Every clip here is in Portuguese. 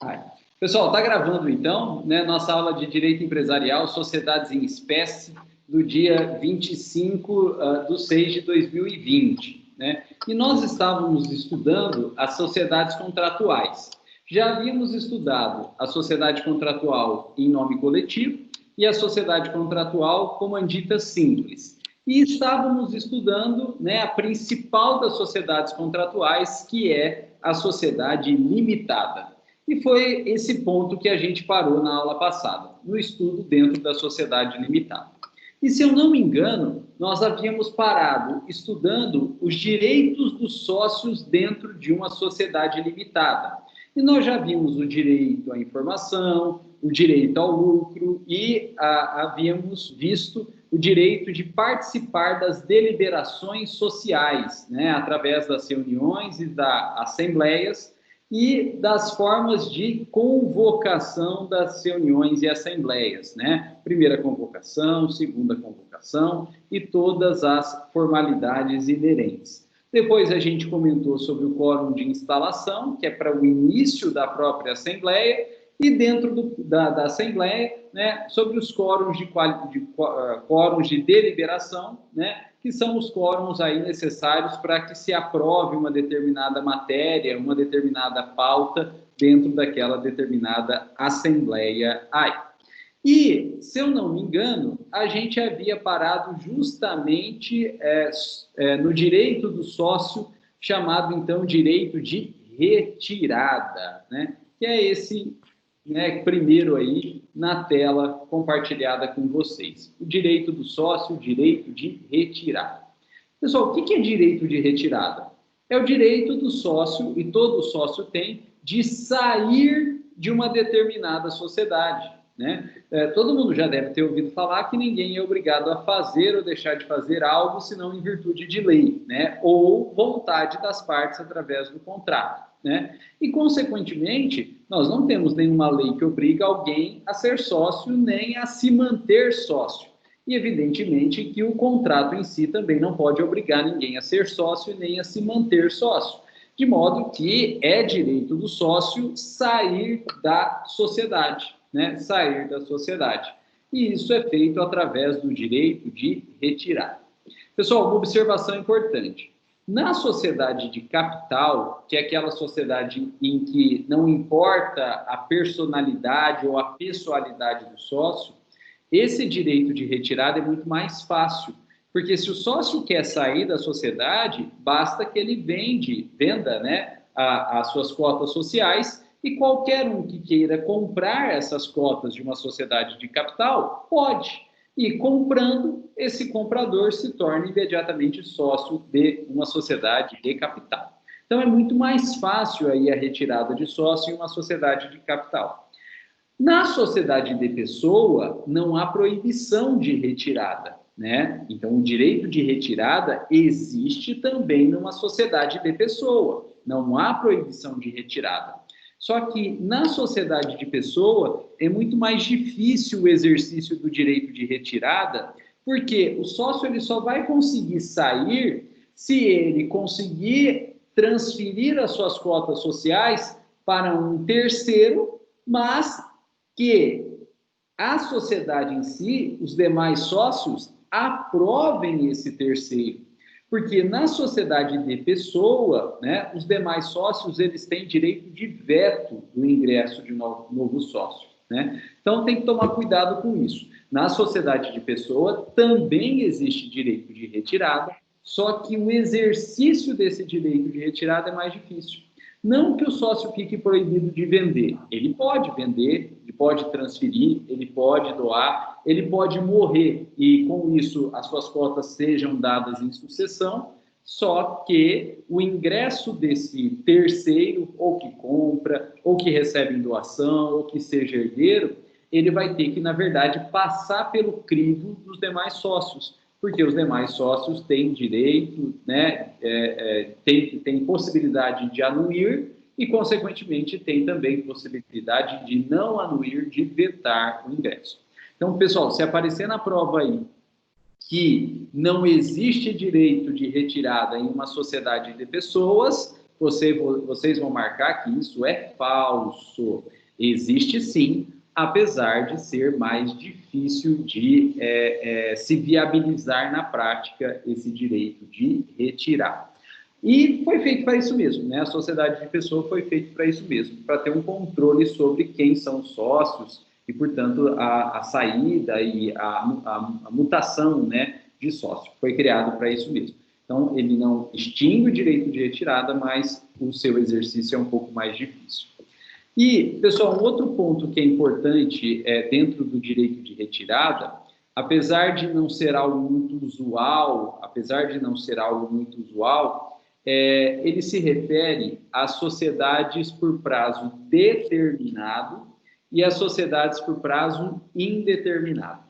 Ai. Pessoal, está gravando então, né, nossa aula de Direito Empresarial, Sociedades em Espécie, do dia 25 de 6 de 2020. Né? E nós estávamos estudando as sociedades contratuais. Já havíamos estudado a sociedade contratual em nome coletivo e a sociedade contratual comandita simples. E estávamos estudando, né, a principal das sociedades contratuais, que é a sociedade limitada. E foi esse ponto que a gente parou na aula passada, no estudo dentro da sociedade limitada. E se eu não me engano, nós havíamos parado estudando os direitos dos sócios dentro de uma sociedade limitada. E nós já vimos o direito à informação, o direito ao lucro e havíamos visto o direito de participar das deliberações sociais, né, através das reuniões e das assembleias, e das formas de convocação das reuniões e assembleias, né? Primeira convocação, segunda convocação e todas as formalidades inerentes. Depois a gente comentou sobre o quórum de instalação, que é para o início da própria assembleia, e dentro da assembleia, né, sobre os quórums de deliberação, né, que são os quórums aí necessários para que se aprove uma determinada matéria, uma determinada pauta dentro daquela determinada assembleia aí. E, se eu não me engano, a gente havia parado justamente no direito do sócio, chamado então direito de retirada, né? Que é esse, né, primeiro aí na tela compartilhada com vocês. O direito do sócio, o direito de retirada. Pessoal, o que é direito de retirada? É o direito do sócio, e todo sócio tem, de sair de uma determinada sociedade. Né? Todo mundo já deve ter ouvido falar que ninguém é obrigado a fazer ou deixar de fazer algo senão em virtude de lei, né? Ou vontade das partes através do contrato. Né? E, consequentemente, nós não temos nenhuma lei que obriga alguém a ser sócio nem a se manter sócio. E, evidentemente, que o contrato em si também não pode obrigar ninguém a ser sócio nem a se manter sócio. De modo que é direito do sócio sair da sociedade, né? Sair da sociedade. E isso é feito através do direito de retirada. Pessoal, uma observação importante. Na sociedade de capital, que é aquela sociedade em que não importa a personalidade ou a pessoalidade do sócio, esse direito de retirada é muito mais fácil, porque se o sócio quer sair da sociedade, basta que ele venda, né, as suas cotas sociais, e qualquer um que queira comprar essas cotas de uma sociedade de capital, pode. E comprando, esse comprador se torna imediatamente sócio de uma sociedade de capital. Então, é muito mais fácil aí a retirada de sócio em uma sociedade de capital. Na sociedade de pessoa, não há proibição de retirada, né? Então, o direito de retirada existe também numa sociedade de pessoa. Não há proibição de retirada. Só que na sociedade de pessoa é muito mais difícil o exercício do direito de retirada, porque o sócio ele só vai conseguir sair se ele conseguir transferir as suas cotas sociais para um terceiro, mas que a sociedade em si, os demais sócios, aprovem esse terceiro. Porque na sociedade de pessoa, né, os demais sócios eles têm direito de veto do ingresso de novo sócio. Né? Então tem que tomar cuidado com isso. Na sociedade de pessoa também existe direito de retirada, só que o exercício desse direito de retirada é mais difícil. Não que o sócio fique proibido de vender. Ele pode vender, ele pode transferir, ele pode doar, ele pode morrer e, com isso, as suas cotas sejam dadas em sucessão, só que o ingresso desse terceiro, ou que compra, ou que recebe em doação, ou que seja herdeiro, ele vai ter que, na verdade, passar pelo crivo dos demais sócios, porque os demais sócios têm direito, né, têm possibilidade de anuir e, consequentemente, tem também possibilidade de não anuir, de vetar o ingresso. Então, pessoal, se aparecer na prova aí que não existe direito de retirada em uma sociedade de pessoas, vocês vão marcar que isso é falso. Existe sim, apesar de ser mais difícil de se viabilizar na prática esse direito de retirar. E foi feito para isso mesmo, né? A sociedade de pessoa foi feita para isso mesmo, para ter um controle sobre quem são os sócios e, portanto, a saída e a mutação, né, de sócio. Foi criado para isso mesmo. Então, ele não extingue o direito de retirada, mas o seu exercício é um pouco mais difícil. E, pessoal, um outro ponto que é importante dentro do direito de retirada, apesar de não ser algo muito usual, ele se refere às sociedades por prazo determinado e às sociedades por prazo indeterminado.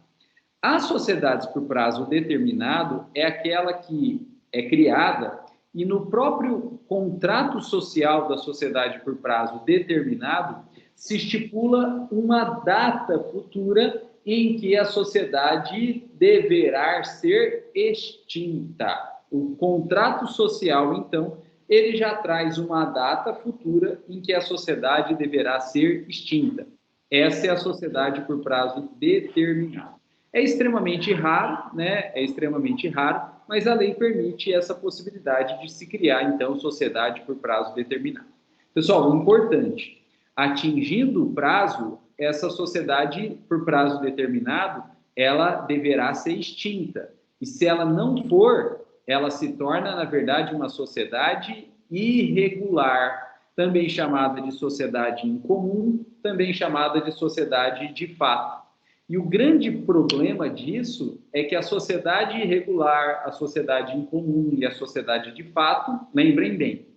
As sociedades por prazo determinado é aquela que é criada e no próprio contrato social da sociedade por prazo determinado se estipula uma data futura em que a sociedade deverá ser extinta. O contrato social, então, ele já traz uma data futura em que a sociedade deverá ser extinta. Essa é a sociedade por prazo determinado. É extremamente raro, né? É extremamente raro, mas a lei permite essa possibilidade de se criar, então, sociedade por prazo determinado. Pessoal, o importante, atingindo o prazo, essa sociedade por prazo determinado, ela deverá ser extinta. E se ela não for, ela se torna, na verdade, uma sociedade irregular, também chamada de sociedade incomum, também chamada de sociedade de fato. E o grande problema disso é que a sociedade irregular, a sociedade incomum e a sociedade de fato, lembrem bem,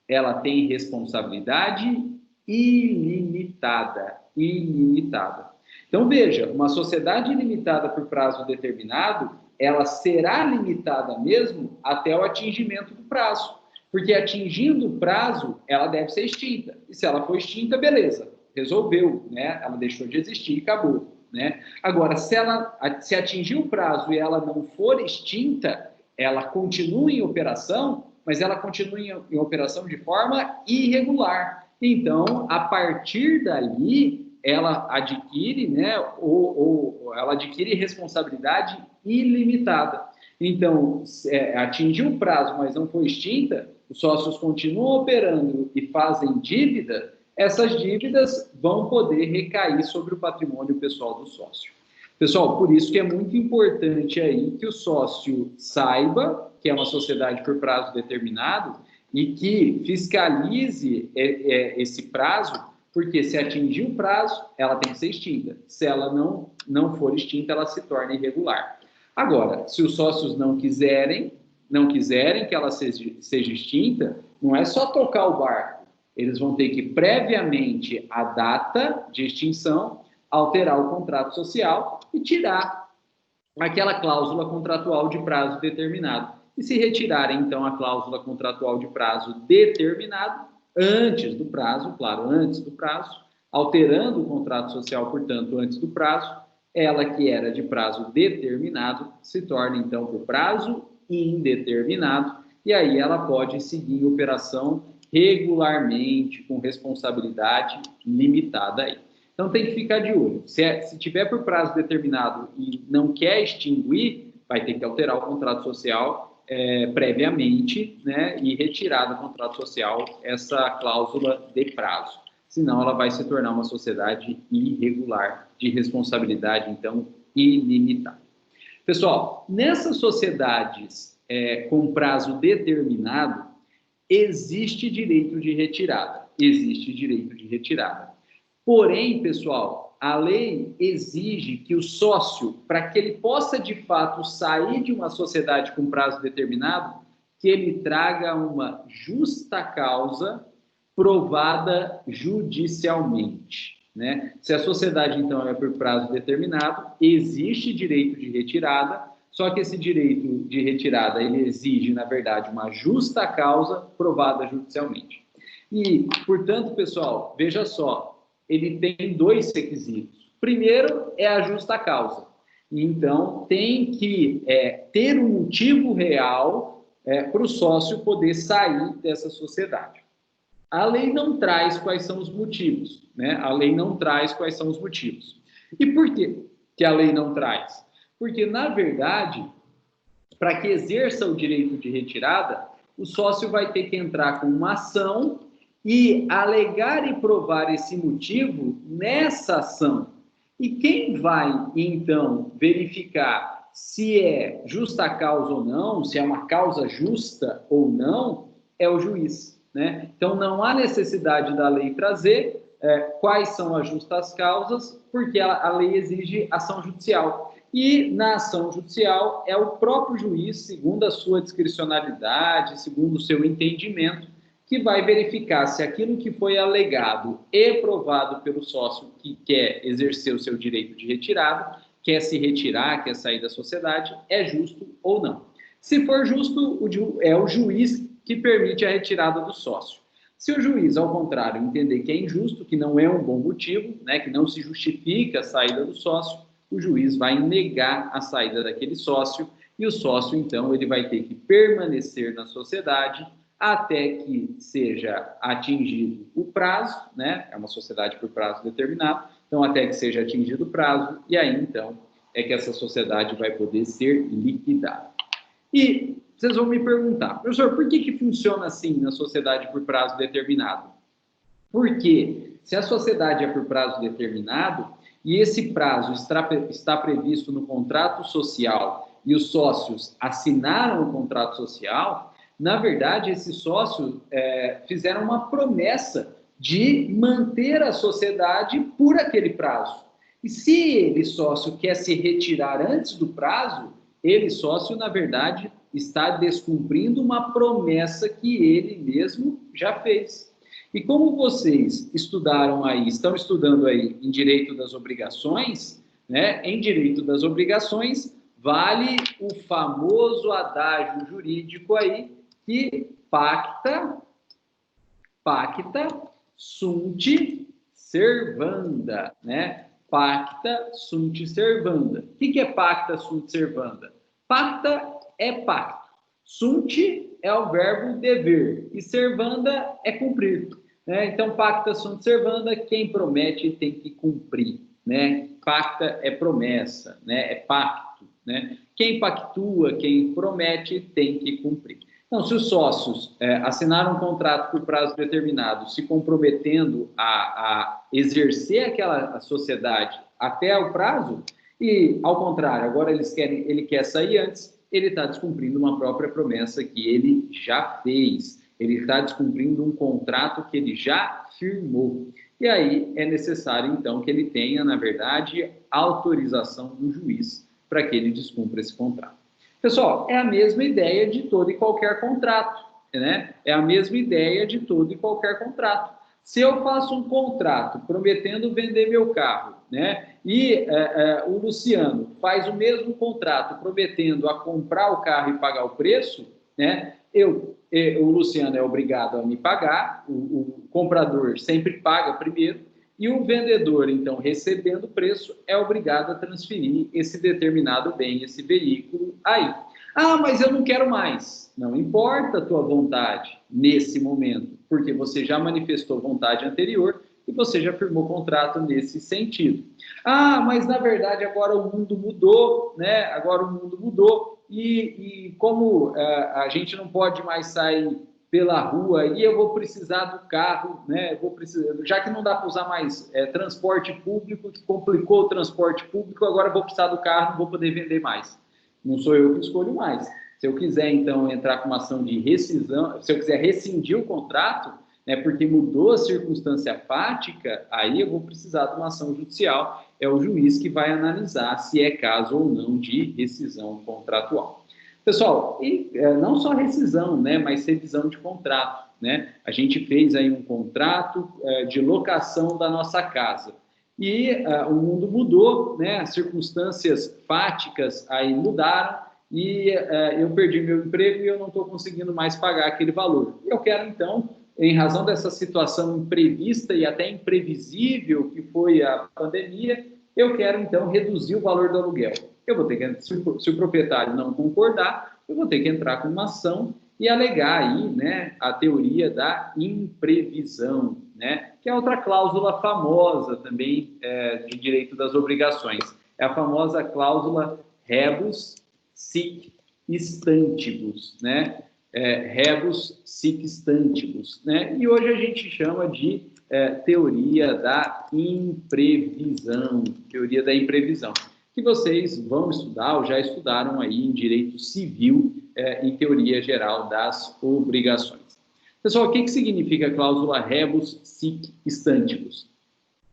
ela tem responsabilidade ilimitada. Então, veja, uma sociedade ilimitada por prazo determinado, ela será limitada mesmo até o atingimento do prazo. Porque atingindo o prazo, ela deve ser extinta. E se ela for extinta, beleza, resolveu, né? Ela deixou de existir e acabou, né? Agora, se atingir o prazo e ela não for extinta, ela continua em operação, mas ela continua em operação de forma irregular. Então, a partir dali, ela adquire, né, ela adquire responsabilidade ilimitada. Então, atingiu o prazo, mas não foi extinta, os sócios continuam operando e fazem dívida, essas dívidas vão poder recair sobre o patrimônio pessoal do sócio. Pessoal, por isso que é muito importante aí que o sócio saiba que é uma sociedade por prazo determinado e que fiscalize esse prazo, porque se atingir o prazo, ela tem que ser extinta. Se ela não for extinta, ela se torna irregular. Agora, se os sócios não quiserem que ela seja extinta, não é só tocar o barco. Eles vão ter que, previamente à data de extinção, alterar o contrato social e tirar aquela cláusula contratual de prazo determinado. E se retirarem, então, a cláusula contratual de prazo determinado, antes do prazo, alterando o contrato social, portanto, antes do prazo, ela que era de prazo determinado se torna, então, por prazo indeterminado, e aí ela pode seguir operação regularmente, com responsabilidade limitada aí. Então, tem que ficar de olho. Se tiver por prazo determinado e não quer extinguir, vai ter que alterar o contrato social previamente, né, e retirar do contrato social essa cláusula de prazo. Senão, ela vai se tornar uma sociedade irregular, de responsabilidade, então, ilimitada. Pessoal, nessas sociedades com prazo determinado, existe direito de retirada. Porém, pessoal, a lei exige que o sócio, para que ele possa de fato sair de uma sociedade com prazo determinado, que ele traga uma justa causa provada judicialmente, né? Se a sociedade, então, é por prazo determinado, existe direito de retirada, só que esse direito de retirada, ele exige, na verdade, uma justa causa provada judicialmente. E, portanto, pessoal, veja só, ele tem dois requisitos. Primeiro é a justa causa. Então, tem que ter um motivo real para o sócio poder sair dessa sociedade. A lei não traz quais são os motivos, né? A lei não traz quais são os motivos. E por que a lei não traz? Porque, na verdade, para que exerça o direito de retirada, o sócio vai ter que entrar com uma ação e alegar e provar esse motivo nessa ação. E quem vai, então, verificar se é justa causa ou não, se é uma causa justa ou não, é o juiz, né? Então, não há necessidade da lei trazer quais são as justas causas, porque a lei exige ação judicial. E na ação judicial é o próprio juiz, segundo a sua discricionalidade, segundo o seu entendimento, que vai verificar se aquilo que foi alegado e provado pelo sócio que quer exercer o seu direito de retirada, quer se retirar, quer sair da sociedade, é justo ou não. Se for justo, é o juiz que permite a retirada do sócio. Se o juiz, ao contrário, entender que é injusto, que não é um bom motivo, né, que não se justifica a saída do sócio, o juiz vai negar a saída daquele sócio e o sócio, então, ele vai ter que permanecer na sociedade até que seja atingido o prazo, né? É uma sociedade por prazo determinado, então até que seja atingido o prazo, e aí, então, é que essa sociedade vai poder ser liquidada. E vocês vão me perguntar, professor, por que funciona assim na sociedade por prazo determinado? Porque se a sociedade é por prazo determinado e esse prazo está previsto no contrato social e os sócios assinaram o contrato social, na verdade, esses sócios fizeram uma promessa de manter a sociedade por aquele prazo. E se ele, sócio, quer se retirar antes do prazo, ele, sócio, na verdade, está descumprindo uma promessa que ele mesmo já fez. E como vocês estudaram aí, estão estudando aí em direito das obrigações, né? Em direito das obrigações, vale o famoso adágio jurídico aí, que pacta sunt servanda, né? Pacta sunt servanda. O que é pacta sunt servanda? Pacta é pacto. Sunt é o verbo dever e servanda é cumprir, né? Então, pacta sunt servanda, quem promete tem que cumprir, né? Pacta é promessa, né? É pacto, né? Quem pactua, quem promete tem que cumprir. Então, se os sócios assinaram um contrato por prazo determinado, se comprometendo a exercer aquela sociedade até o prazo, e, ao contrário, agora ele quer sair antes, ele está descumprindo uma própria promessa que ele já fez. Ele está descumprindo um contrato que ele já firmou. E aí é necessário, então, que ele tenha, na verdade, autorização do juiz para que ele descumpra esse contrato. Pessoal, é a mesma ideia de todo e qualquer contrato, né? É a mesma ideia de todo e qualquer contrato. Se eu faço um contrato prometendo vender meu carro, né? E o Luciano faz o mesmo contrato prometendo a comprar o carro e pagar o preço, né? O Luciano é obrigado a me pagar, o comprador sempre paga primeiro, e o vendedor, então, recebendo o preço, é obrigado a transferir esse determinado bem, esse veículo aí. Ah, mas eu não quero mais. Não importa a tua vontade nesse momento, porque você já manifestou vontade anterior e você já firmou contrato nesse sentido. Ah, mas na verdade agora o mundo mudou, né? Agora o mundo mudou e como a gente não pode mais sair pela rua e eu vou precisar do carro, né? Eu vou precisar, já que não dá para usar mais transporte público, que complicou o transporte público, agora eu vou precisar do carro, não vou poder vender mais. Não sou eu que escolho mais. Se eu quiser, então, entrar com uma ação de rescisão, se eu quiser rescindir o contrato, né, porque mudou a circunstância fática, aí eu vou precisar de uma ação judicial. É o juiz que vai analisar se é caso ou não de rescisão contratual. Pessoal, e não só rescisão, né, mas revisão de contrato, né? A gente fez aí um contrato de locação da nossa casa. E o mundo mudou, né? As circunstâncias fáticas aí mudaram e eu perdi meu emprego e eu não estou conseguindo mais pagar aquele valor. Eu quero, então, em razão dessa situação imprevista e até imprevisível que foi a pandemia, eu quero, então, reduzir o valor do aluguel. Eu vou ter que, se o proprietário não concordar, eu vou ter que entrar com uma ação e alegar aí, né, a teoria da imprevisão, né, que é outra cláusula famosa também de direito das obrigações. É a famosa cláusula rebus sic stantibus, né? Rebus sic stantibus, né? E hoje a gente chama de teoria da imprevisão, que vocês vão estudar ou já estudaram aí em direito civil em teoria geral das obrigações. Pessoal, o que significa a cláusula rebus sic stantibus?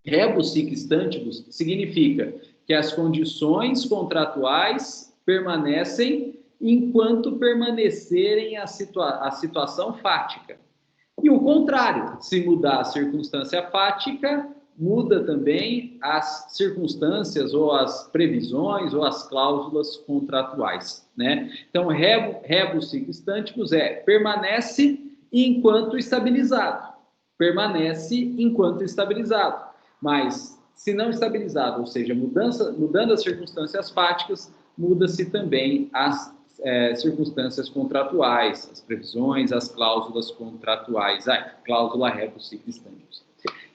Rebus sic stantibus significa que as condições contratuais permanecem enquanto permanecerem a situação fática. E o contrário, se mudar a circunstância fática, muda também as circunstâncias ou as previsões ou as cláusulas contratuais, né? Então, rebus sic stantibus permanece enquanto estabilizado. Permanece enquanto estabilizado. Mas, se não estabilizado, ou seja, mudando as circunstâncias fáticas, muda-se também as circunstâncias contratuais, as previsões, as cláusulas contratuais. Cláusula rebus sic stantibus.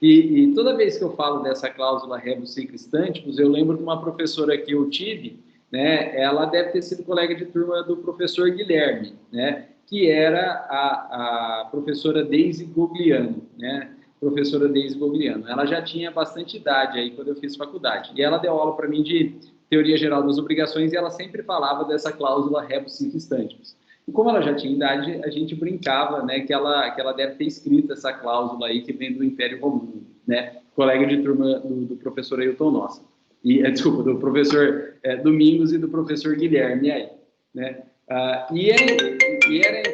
E toda vez que eu falo dessa cláusula rebus sic stantibus, eu lembro de uma professora que eu tive, né? Ela deve ter sido colega de turma do professor Guilherme, né? Que era a professora Deise Gogliano, né? Professora Deise Gogliano. Ela já tinha bastante idade aí quando eu fiz faculdade. E ela deu aula para mim de teoria geral das obrigações e ela sempre falava dessa cláusula rebus sic stantibus. E como ela já tinha idade, a gente brincava, né, que ela deve ter escrito essa cláusula aí que vem do Império Romano, né? Colega de turma do professor Ailton Nossa. Desculpa, do professor Domingos e do professor Guilherme aí, né? E era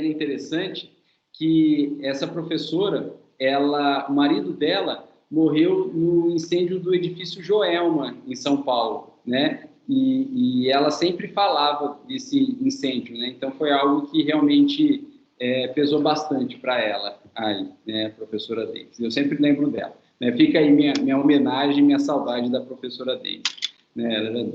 interessante que essa professora, o marido dela morreu no incêndio do edifício Joelma, em São Paulo, né? E ela sempre falava desse incêndio, né? Então, foi algo que realmente pesou bastante para ela, aí, né, a professora Davis. Eu sempre lembro dela. Né? Fica aí minha homenagem, minha saudade da professora Davis. Né? Ela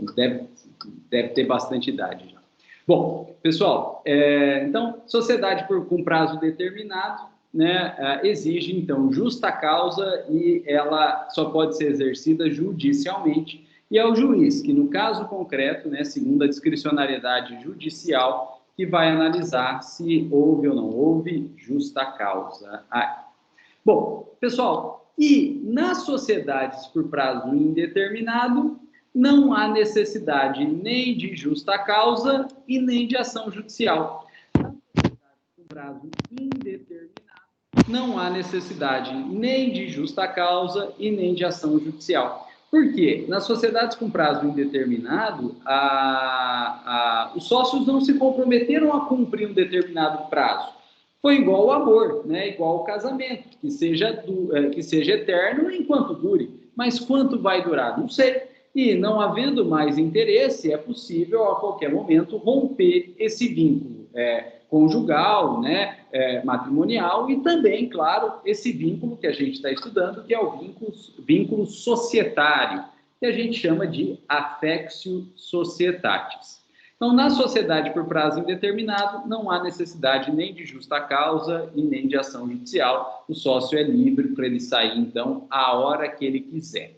deve ter bastante idade já. Bom, pessoal, então, sociedade com prazo determinado, né, exige, então, justa causa e ela só pode ser exercida judicialmente. E é o juiz que, no caso concreto, né, segundo a discricionariedade judicial, que vai analisar se houve ou não houve justa causa. Bom, pessoal, e nas sociedades por prazo indeterminado, não há necessidade nem de justa causa e nem de ação judicial. Na sociedade por prazo indeterminado, não há necessidade nem de justa causa e nem de ação judicial. Por quê? Nas sociedades com prazo indeterminado, os sócios não se comprometeram a cumprir um determinado prazo. Foi igual ao amor, né? Igual ao casamento, que seja eterno enquanto dure. Mas quanto vai durar? Não sei. E não havendo mais interesse, é possível a qualquer momento romper esse vínculo conjugal, né, matrimonial e também, claro, esse vínculo que a gente está estudando, que é o vínculo societário, que a gente chama de affectio societatis. Então, na sociedade por prazo indeterminado, não há necessidade nem de justa causa e nem de ação judicial. O sócio é livre para ele sair, então, a hora que ele quiser.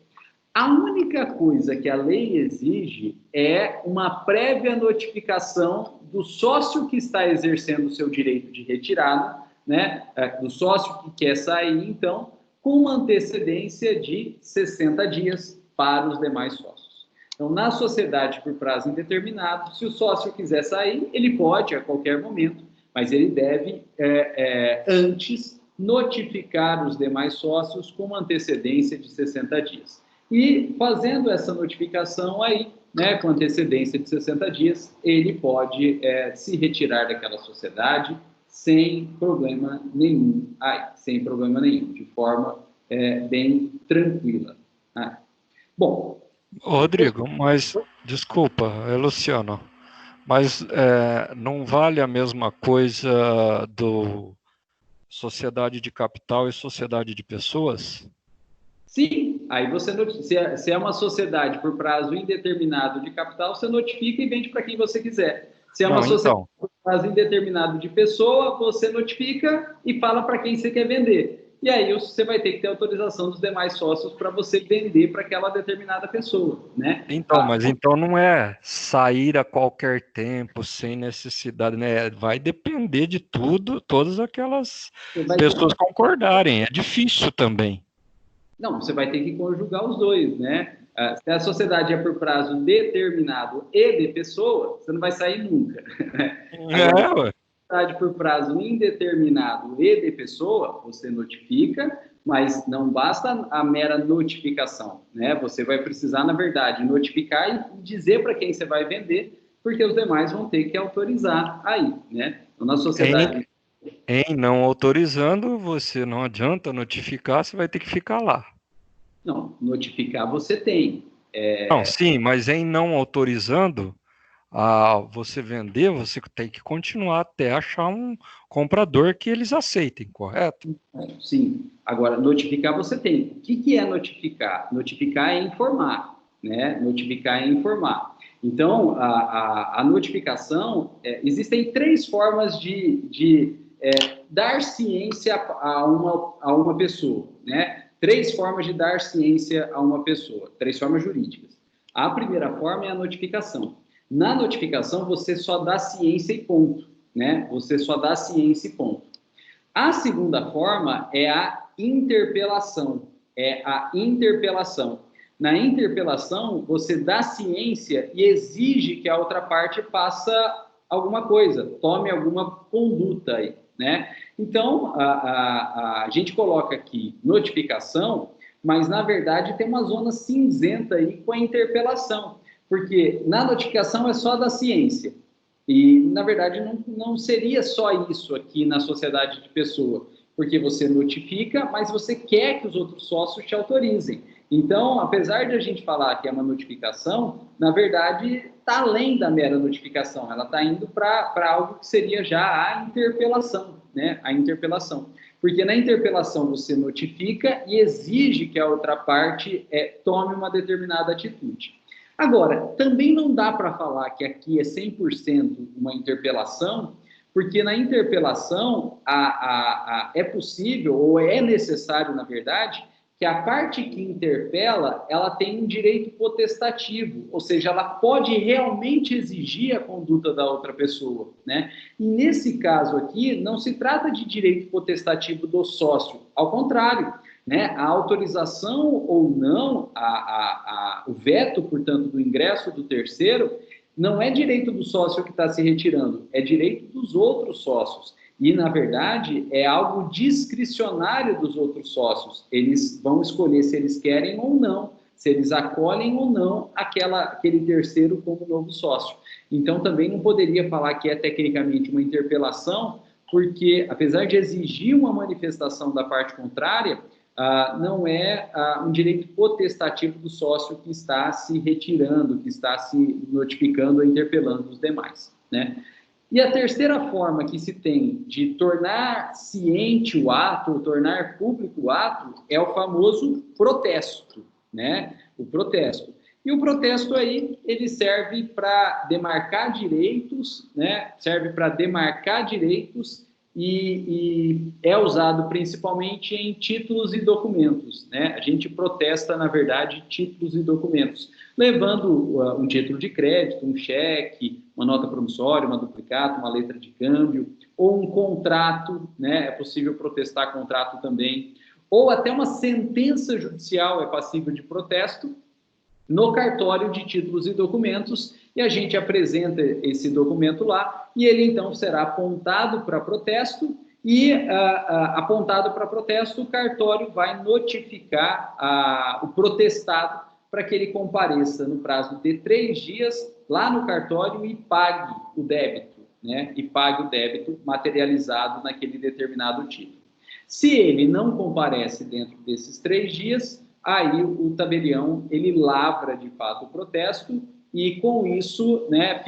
A única coisa que a lei exige é uma prévia notificação do sócio que está exercendo o seu direito de retirada, né, do sócio que quer sair, então, com uma antecedência de 60 dias para os demais sócios. Então, na sociedade por prazo indeterminado, se o sócio quiser sair, ele pode a qualquer momento, mas ele deve, antes, notificar os demais sócios com uma antecedência de 60 dias. E fazendo essa notificação aí, né, com antecedência de 60 dias, ele pode se retirar daquela sociedade sem problema nenhum, de forma bem tranquila. Bom. Rodrigo, mas, desculpa, Luciano, mas não vale a mesma coisa do sociedade de capital e sociedade de pessoas? Sim, aí você, se é uma sociedade por prazo indeterminado de capital, você notifica e vende para quem você quiser. Se é uma Não, sociedade então, por prazo indeterminado de pessoa, você notifica e fala para quem você quer vender. E aí você vai ter que ter autorização dos demais sócios para você vender para aquela determinada pessoa, né? mas então não é sair a qualquer tempo, sem necessidade, né? Vai depender de tudo, todas aquelas Você vai ter pessoas concordarem. É difícil também. Não, você vai ter que conjugar os dois, né? Se a sociedade é por prazo determinado e de pessoa, você não vai sair nunca. Agora, se Ué. a sociedade por prazo indeterminado e de pessoa, você notifica, mas não basta a mera notificação, né? Você vai precisar, na verdade, notificar e dizer para quem você vai vender, porque os demais vão ter que autorizar aí, né? Então, na Em, sociedade. em não autorizando, você não adianta notificar, você vai ter que ficar lá. Não, notificar você tem. Não, sim, mas em não autorizando a você vender, você tem que continuar até achar um comprador que eles aceitem, correto? Sim. Agora, notificar você tem. O que é notificar? Notificar é informar, né? Notificar é informar. Então, a notificação, existem três formas de dar ciência a uma pessoa, né? Três formas de dar ciência a uma pessoa, três formas jurídicas. A primeira forma é a notificação. Na notificação, você só dá ciência e ponto, né? Você só dá ciência e ponto. A segunda forma é a interpelação. É a interpelação. Na interpelação, você dá ciência e exige que a outra parte faça alguma coisa, tome alguma conduta aí, né? Então, a gente coloca aqui notificação, mas na verdade tem uma zona cinzenta aí com a interpelação, porque na notificação é só da ciência. E, na verdade, não seria só isso aqui na sociedade de pessoa, porque você notifica, mas você quer que os outros sócios te autorizem. Então, apesar de a gente falar que é uma notificação, na verdade, está além da mera notificação, ela está indo para algo que seria já a interpelação, né? A interpelação. Porque na interpelação você notifica e exige que a outra parte tome uma determinada atitude. Agora, também não dá para falar que aqui é 100% uma interpelação, porque na interpelação é possível, ou é necessário, na verdade, que a parte que interpela, ela tem um direito potestativo, ou seja, ela pode realmente exigir a conduta da outra pessoa, né? E nesse caso aqui, não se trata de direito potestativo do sócio, ao contrário, né? A autorização ou não, o veto, portanto, do ingresso do terceiro, não é direito do sócio que está se retirando, é direito dos outros sócios. E, na verdade, é algo discricionário dos outros sócios. Eles vão escolher se eles querem ou não, se eles acolhem ou não aquele terceiro como novo sócio. Então, também não poderia falar que é tecnicamente uma interpelação, porque, apesar de exigir uma manifestação da parte contrária, não é um direito potestativo do sócio que está se retirando, que está se notificando ou interpelando os demais, né? E a terceira forma que se tem de tornar ciente o ato, ou tornar público o ato, é o famoso protesto, né? O protesto. E o protesto aí, ele serve para demarcar direitos, né? Serve para demarcar direitos e é usado principalmente em títulos e documentos, né? A gente protesta, na verdade, títulos e documentos, levando um título de crédito, um cheque, uma nota promissória, uma duplicata, uma letra de câmbio, ou um contrato, né? É possível protestar contrato também, ou até uma sentença judicial é passível de protesto no cartório de títulos e documentos, e a gente apresenta esse documento lá, e ele então será apontado para protesto, e apontado para protesto, o cartório vai notificar o protestado para que ele compareça no prazo de 3 dias lá no cartório e pague o débito, né? E pague o débito materializado naquele determinado título. Se ele não comparece dentro desses 3 dias, aí o tabelião ele lavra de fato o protesto e com isso, né,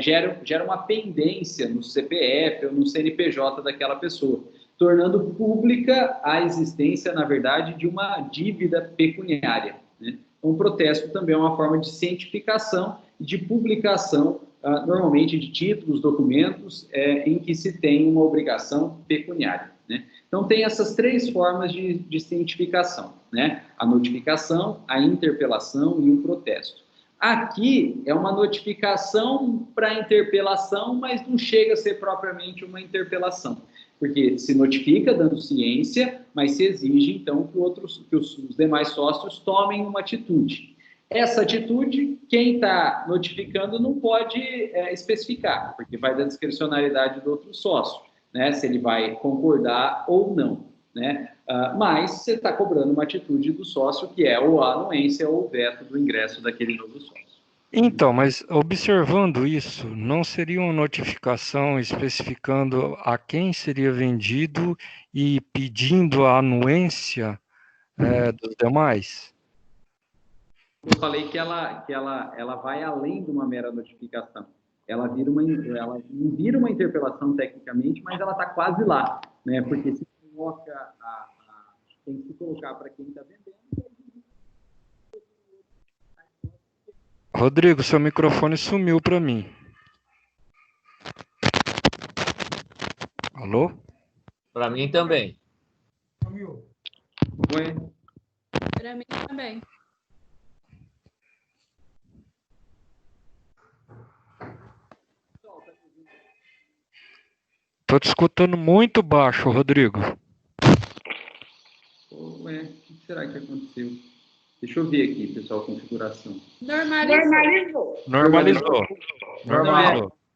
gera uma pendência no CPF ou no CNPJ daquela pessoa. tornando pública a existência, na verdade, de uma dívida pecuniária, né? Um protesto também é uma forma de cientificação e de publicação, normalmente de títulos, documentos, em que se tem uma obrigação pecuniária, né? Então, tem essas três formas de cientificação, né? A notificação, a interpelação e o protesto. Aqui é uma notificação para interpelação, mas não chega a ser propriamente uma interpelação, porque se notifica dando ciência, mas se exige, então, que os demais sócios tomem uma atitude. Essa atitude, quem está notificando não pode especificar, porque vai da discricionariedade do outro sócio, né? Se ele vai concordar ou não, né? Mas você está cobrando uma atitude do sócio, que é ou a anuência ou o veto do ingresso daquele novo sócio. Então, mas observando isso, não seria uma notificação especificando a quem seria vendido e pedindo a anuência dos demais? Eu falei que ela vai além de uma mera notificação. Ela não vira uma interpelação tecnicamente, mas ela está quase lá, né? Porque se coloca tem que se colocar para quem está vendendo. Rodrigo, seu microfone sumiu para mim. Alô? Para mim também. Oi? Para mim também. Tô te escutando muito baixo, Rodrigo. Ué, o que será que aconteceu? Deixa eu ver aqui, pessoal, configuração. Normalizou.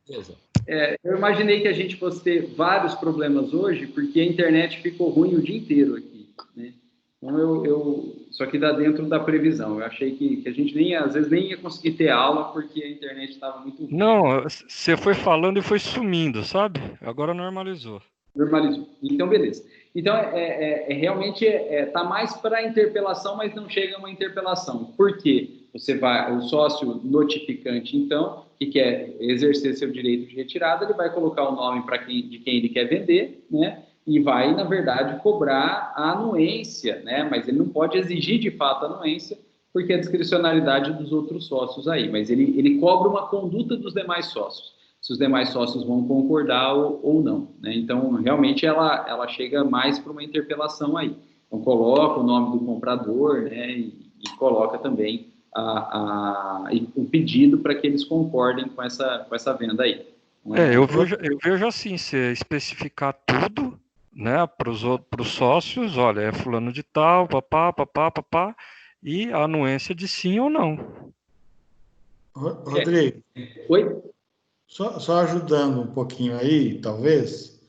Beleza. Eu imaginei que a gente fosse ter vários problemas hoje, porque a internet ficou ruim o dia inteiro aqui, né? Então, isso aqui dá dentro da previsão. Eu achei que a gente às vezes nem ia conseguir ter aula, porque a internet estava muito ruim. Não, você foi falando e foi sumindo, sabe? Agora normalizou. Normalizou. Então, beleza. Então, realmente está mais para a interpelação, mas não chega a uma interpelação. Por quê? O sócio notificante, então, que quer exercer seu direito de retirada, ele vai colocar o nome de quem ele quer vender, né? E vai, na verdade, cobrar a anuência, né? Mas ele não pode exigir, de fato, a anuência, porque é a discricionalidade dos outros sócios aí. Mas ele cobra uma conduta dos demais sócios, se os demais sócios vão concordar ou não, né? Então, realmente, ela chega mais para uma interpelação aí. Então, coloca o nome do comprador, né? E coloca também o pedido para que eles concordem com essa venda aí. Eu vejo assim, se especificar tudo, né, para os sócios, olha, é fulano de tal, papá, e a anuência de sim ou não. Rodrigo, Oi? só ajudando um pouquinho aí, talvez,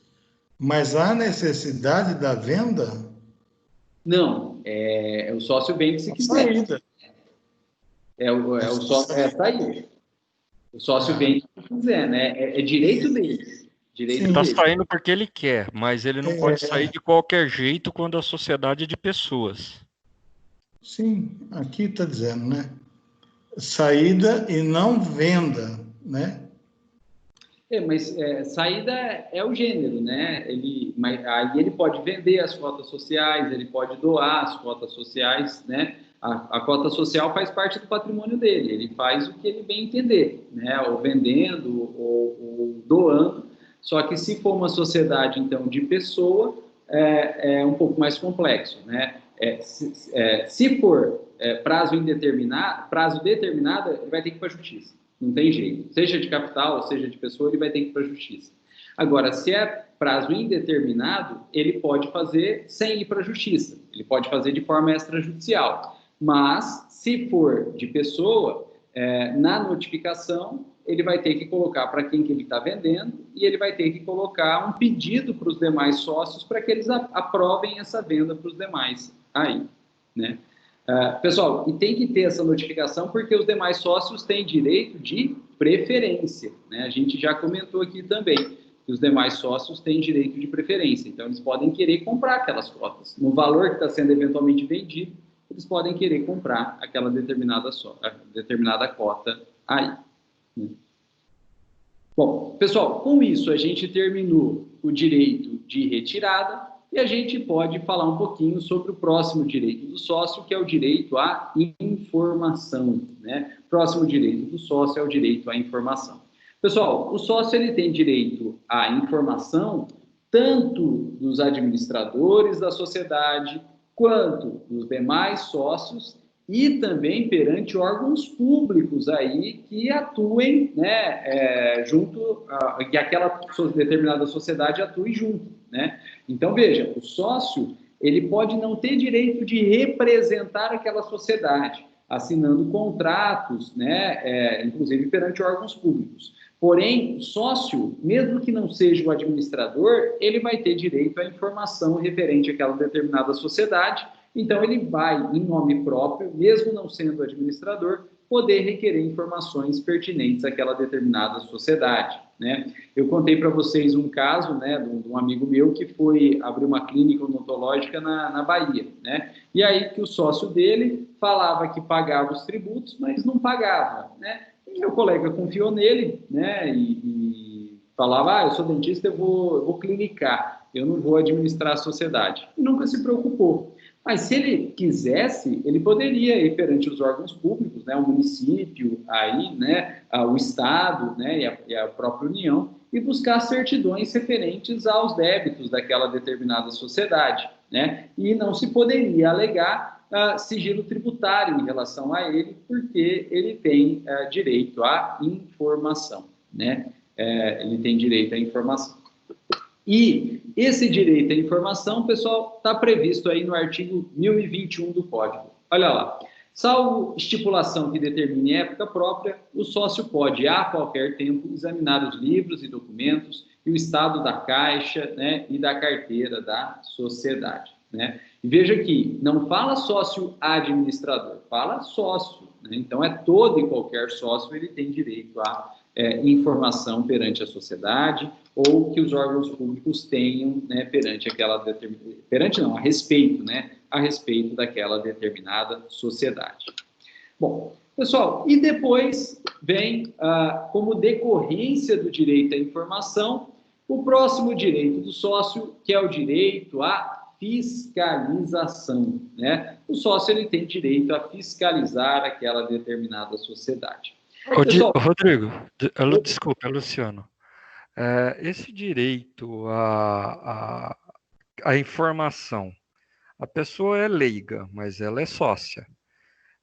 mas há necessidade da venda? Não, o sócio vende se quiser. Saída. O sócio saída. O sócio vende se quiser, né? É direito dele. Ele está saindo porque ele quer, mas ele não pode sair de qualquer jeito quando a sociedade é de pessoas. Sim, aqui está dizendo, né? Saída e não venda, né? Mas saída é o gênero, né? Aí ele pode vender as cotas sociais, ele pode doar as cotas sociais, né? A cota social faz parte do patrimônio dele, ele faz o que ele bem entender, né? Ou vendendo, ou doando. Só que se for uma sociedade, então, de pessoa, é um pouco mais complexo, né? Se for prazo determinado, ele vai ter que ir para a justiça. Não tem jeito. Seja de capital, seja de pessoa, ele vai ter que ir para a justiça. Agora, se é prazo indeterminado, ele pode fazer sem ir para a justiça. Ele pode fazer de forma extrajudicial. Mas, se for de pessoa, na notificação, ele vai ter que colocar para quem que ele está vendendo e ele vai ter que colocar um pedido para os demais sócios para que eles aprovem essa venda para os demais aí, né? Pessoal, e tem que ter essa notificação porque os demais sócios têm direito de preferência, né? A gente já comentou aqui também que os demais sócios têm direito de preferência, então eles podem querer comprar aquelas cotas. No valor que está sendo eventualmente vendido, eles podem querer comprar aquela determinada cota aí. Bom, pessoal, com isso a gente terminou o direito de retirada e a gente pode falar um pouquinho sobre o próximo direito do sócio, que é o direito à informação, né? Próximo direito do sócio é o direito à informação. Pessoal, o sócio ele tem direito à informação tanto dos administradores da sociedade, quanto dos demais sócios e também perante órgãos públicos aí que atuem, né, junto, que aquela determinada sociedade atue junto, né? Então, veja, o sócio, ele pode não ter direito de representar aquela sociedade, assinando contratos, né, inclusive perante órgãos públicos. Porém, o sócio, mesmo que não seja o administrador, ele vai ter direito à informação referente àquela determinada sociedade. Então, ele vai, em nome próprio, mesmo não sendo administrador, poder requerer informações pertinentes àquela determinada sociedade, né? Eu contei para vocês um caso, né, de um amigo meu que foi abrir uma clínica odontológica na Bahia, né? E aí que o sócio dele falava que pagava os tributos, mas não pagava, né? E meu colega confiou nele, né, e falava, eu sou dentista, eu vou clinicar, eu não vou administrar a sociedade. E nunca se preocupou. Mas se ele quisesse, ele poderia ir perante os órgãos públicos, né, o município, aí, né, o Estado, né, e a própria União, e buscar certidões referentes aos débitos daquela determinada sociedade, né? E não se poderia alegar sigilo tributário em relação a ele, porque ele tem direito à informação, né? Ele tem direito à informação. E esse direito à informação, pessoal, está previsto aí no artigo 1021 do Código. Olha lá. Salvo estipulação que determine época própria, o sócio pode, a qualquer tempo, examinar os livros e documentos e o estado da caixa, né, e da carteira da sociedade, né? E veja que não fala sócio administrador, fala sócio, né? Então, todo e qualquer sócio ele tem direito à informação perante a sociedade ou que os órgãos públicos tenham, né, perante aquela a respeito, né, a respeito daquela determinada sociedade. Bom, pessoal, e depois vem, como decorrência do direito à informação, o próximo direito do sócio, que é o direito à fiscalização, né? O sócio ele tem direito a fiscalizar aquela determinada sociedade. Pessoal, Rodrigo, desculpa, Luciano. Esse direito à informação, a pessoa é leiga, mas ela é sócia.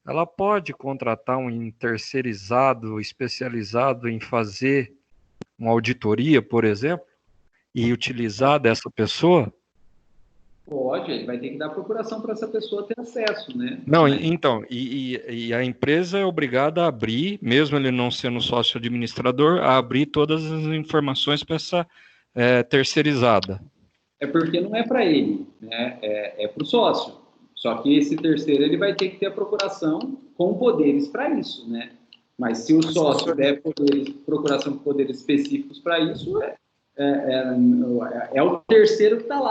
Ela pode contratar um terceirizado especializado em fazer uma auditoria, por exemplo, e utilizar dessa pessoa? Pode, ele vai ter que dar procuração para essa pessoa ter acesso, né? Não, então, e a empresa é obrigada a abrir, mesmo ele não sendo sócio administrador, a abrir todas as informações para essa terceirizada. É porque não é para ele, né? É para o sócio. Só que esse terceiro ele vai ter que ter a procuração com poderes para isso, né? Mas se o sócio der procuração com poderes específicos para isso, é o terceiro que está lá.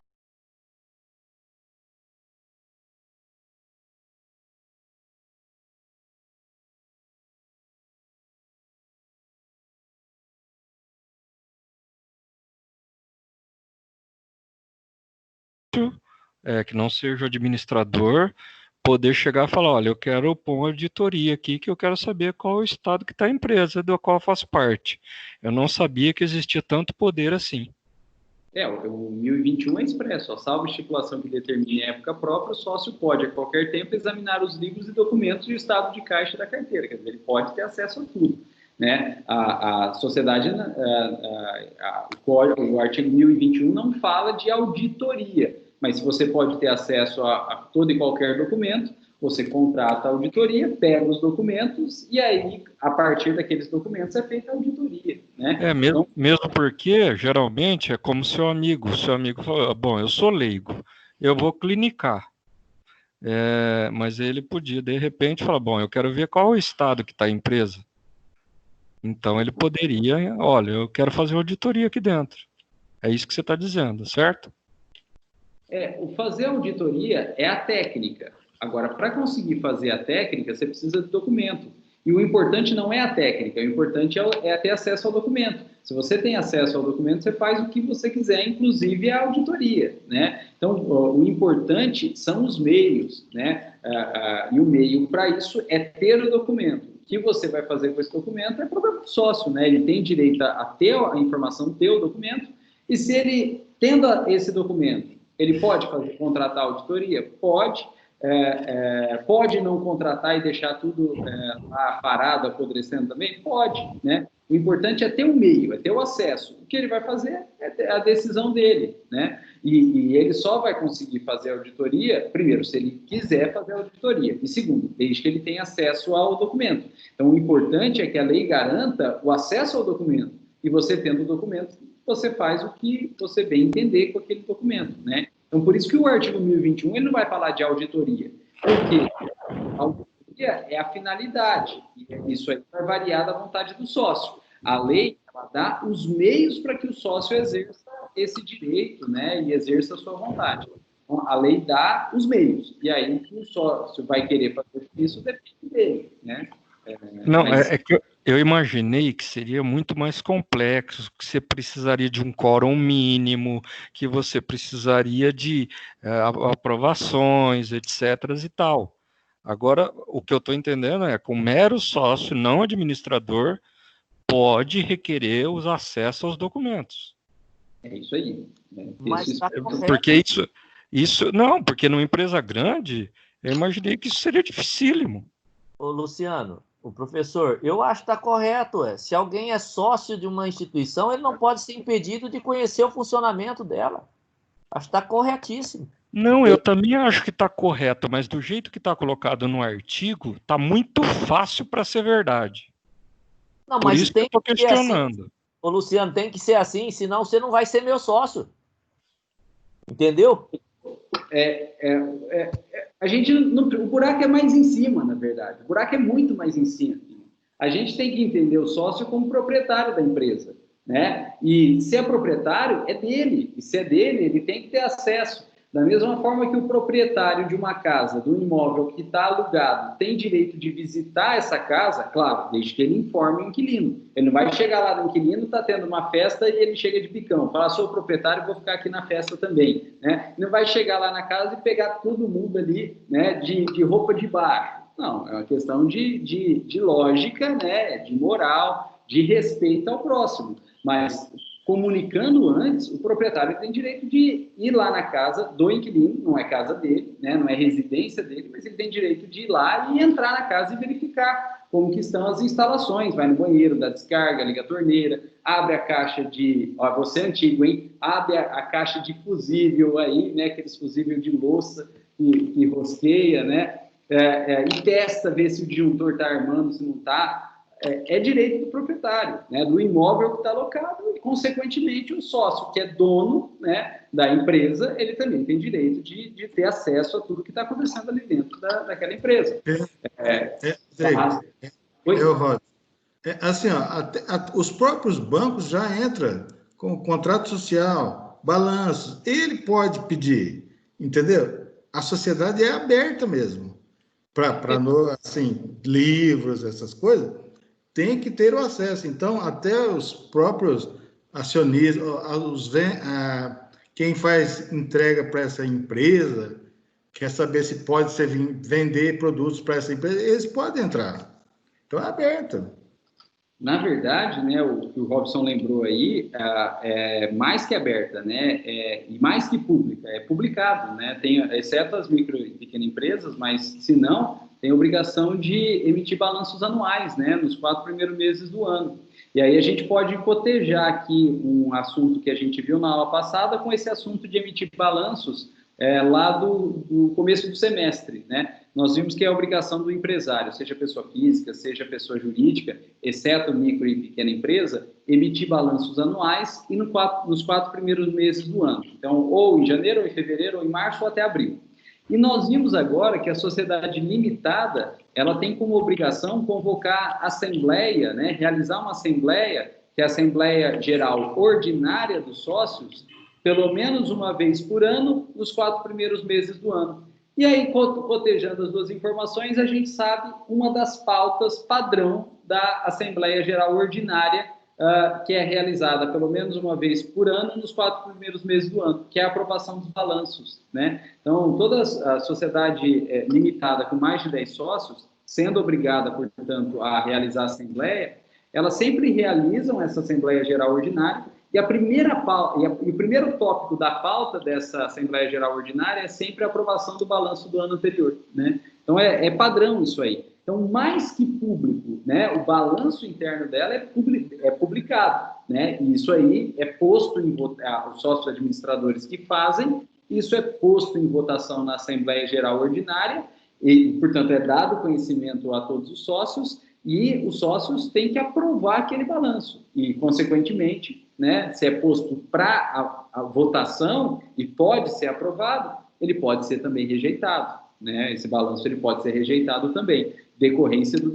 Que não seja o administrador, poder chegar e falar, olha, eu quero pôr uma auditoria aqui, que eu quero saber qual é o estado que está a empresa, do qual eu faço parte. Eu não sabia que existia tanto poder assim. O 1021 é expresso, salvo estipulação que determine época própria, o sócio pode, a qualquer tempo, examinar os livros e documentos e o estado de caixa da carteira, quer dizer, ele pode ter acesso a tudo, né? A sociedade, o artigo 1021 não fala de auditoria, mas se você pode ter acesso a todo e qualquer documento, você contrata a auditoria, pega os documentos e aí, a partir daqueles documentos, é feita a auditoria, né? Mesmo porque, geralmente, é como seu amigo falou, bom, eu sou leigo, eu vou clinicar. Mas ele podia, de repente, falar, bom, eu quero ver qual é o estado que está a empresa. Então, ele poderia, olha, eu quero fazer uma auditoria aqui dentro. É isso que você está dizendo, certo? O fazer auditoria é a técnica. Agora, para conseguir fazer a técnica, você precisa de documento. E o importante não é a técnica, o importante é ter acesso ao documento. Se você tem acesso ao documento, você faz o que você quiser, inclusive a auditoria, né? Então, o importante são os meios, né? E o meio para isso é ter o documento. O que você vai fazer com esse documento é problema do sócio, né? Ele tem direito a ter a informação, ter o documento, e se ele, tendo esse documento, ele pode contratar auditoria? Pode. Pode não contratar e deixar tudo lá parado, apodrecendo também? Pode, né? O importante é ter o meio, é ter o acesso. O que ele vai fazer é a decisão dele, né? E ele só vai conseguir fazer a auditoria, primeiro, se ele quiser fazer a auditoria, e segundo, desde que ele tenha acesso ao documento. Então, o importante é que a lei garanta o acesso ao documento, e você tendo o documento, você faz o que você bem entender com aquele documento, né? Então, por isso que o artigo 1021 ele não vai falar de auditoria, porque a auditoria é a finalidade, e isso aí vai variar da vontade do sócio. A lei ela dá os meios para que o sócio exerça esse direito, né, e exerça a sua vontade. Então, a lei dá os meios, e aí o que o sócio vai querer fazer isso depende dele, né? É que eu imaginei que seria muito mais complexo, que você precisaria de um quórum mínimo, que você precisaria de aprovações, etc. e tal. Agora, o que eu estou entendendo é que o mero sócio, não administrador, pode requerer os acessos aos documentos. É isso aí. Mas tá porque porque numa empresa grande, eu imaginei que isso seria dificílimo. Ô, Luciano, o professor, eu acho que está correto. Se alguém é sócio de uma instituição, ele não pode ser impedido de conhecer o funcionamento dela. Acho que está corretíssimo. Não, eu também acho que está correto, mas do jeito que está colocado no artigo, está muito fácil para ser verdade. Não, Por mas isso que eu estou questionando. Assim. Ô, Luciano, tem que ser assim, senão você não vai ser meu sócio. Entendeu? O buraco é mais em cima, na verdade. O buraco é muito mais em cima. A gente tem que entender o sócio como proprietário da empresa, né? E se é proprietário, é dele. E se é dele, ele tem que ter acesso. Da mesma forma que o proprietário de uma casa, do imóvel que está alugado, tem direito de visitar essa casa, claro, desde que ele informe o inquilino. Ele não vai chegar lá no inquilino, está tendo uma festa e ele chega de picão. Fala, sou proprietário, vou ficar aqui na festa também, né? Não vai chegar lá na casa e pegar todo mundo ali, né, de roupa de baixo. Não, é uma questão de lógica, né, de moral, de respeito ao próximo. Mas comunicando antes, o proprietário tem direito de ir lá na casa do inquilino, não é casa dele, né, não é residência dele, mas ele tem direito de ir lá e entrar na casa e verificar como que estão as instalações, vai no banheiro, dá descarga, liga a torneira, abre a caixa de, ó, você é antigo, hein? Abre a caixa de fusível aí, né, aqueles fusível de louça que rosqueia, né, e testa, vê se o disjuntor está armando, se não está. É direito do proprietário, né, do imóvel que está alocado, e, consequentemente, o sócio, que é dono, né, da empresa, ele também tem direito de ter acesso a tudo que está acontecendo ali dentro daquela empresa. Rod, assim, ó, os próprios bancos já entram com contrato social, balanços, ele pode pedir, entendeu? A sociedade é aberta mesmo, para assim, livros, essas coisas, tem que ter o acesso. Então, até os próprios acionistas, quem faz entrega para essa empresa, quer saber se pode vender produtos para essa empresa, eles podem entrar. Então, é aberto. Na verdade, né, o que o Robson lembrou aí, é mais que aberta, né, e mais que pública, é publicado, né, exceto as micro e pequenas empresas, mas se não, tem obrigação de emitir balanços anuais, né, nos 4 primeiros meses do ano. E aí a gente pode cotejar aqui um assunto que a gente viu na aula passada com esse assunto de emitir balanços lá do começo do semestre, né? Nós vimos que é a obrigação do empresário, seja pessoa física, seja pessoa jurídica, exceto micro e pequena empresa, emitir balanços anuais e nos 4 primeiros meses do ano. Então, ou em janeiro, ou em fevereiro, ou em março, ou até abril. E nós vimos agora que a sociedade limitada, ela tem como obrigação convocar assembleia, né, realizar uma assembleia, que é a Assembleia Geral Ordinária dos Sócios, pelo menos uma vez por ano, nos 4 primeiros meses do ano. E aí, cotejando as duas informações, a gente sabe uma das pautas padrão da Assembleia Geral Ordinária, que é realizada pelo menos uma vez por ano nos 4 primeiros meses do ano, que é a aprovação dos balanços, né? Então, toda a sociedade limitada com mais de 10 sócios, sendo obrigada, portanto, a realizar a Assembleia, elas sempre realizam essa Assembleia Geral Ordinária, e o primeiro tópico da pauta dessa Assembleia Geral Ordinária é sempre a aprovação do balanço do ano anterior, né? Então, é padrão isso aí. Então, mais que público, né, o balanço interno dela é publicado, né? E isso aí é posto em votação, os sócios administradores que fazem, isso é posto em votação na Assembleia Geral Ordinária, e, portanto, é dado conhecimento a todos os sócios, e os sócios têm que aprovar aquele balanço. E, consequentemente, né, se é posto para a votação e pode ser aprovado, ele pode ser também rejeitado, né? Esse balanço ele pode ser rejeitado também, decorrência do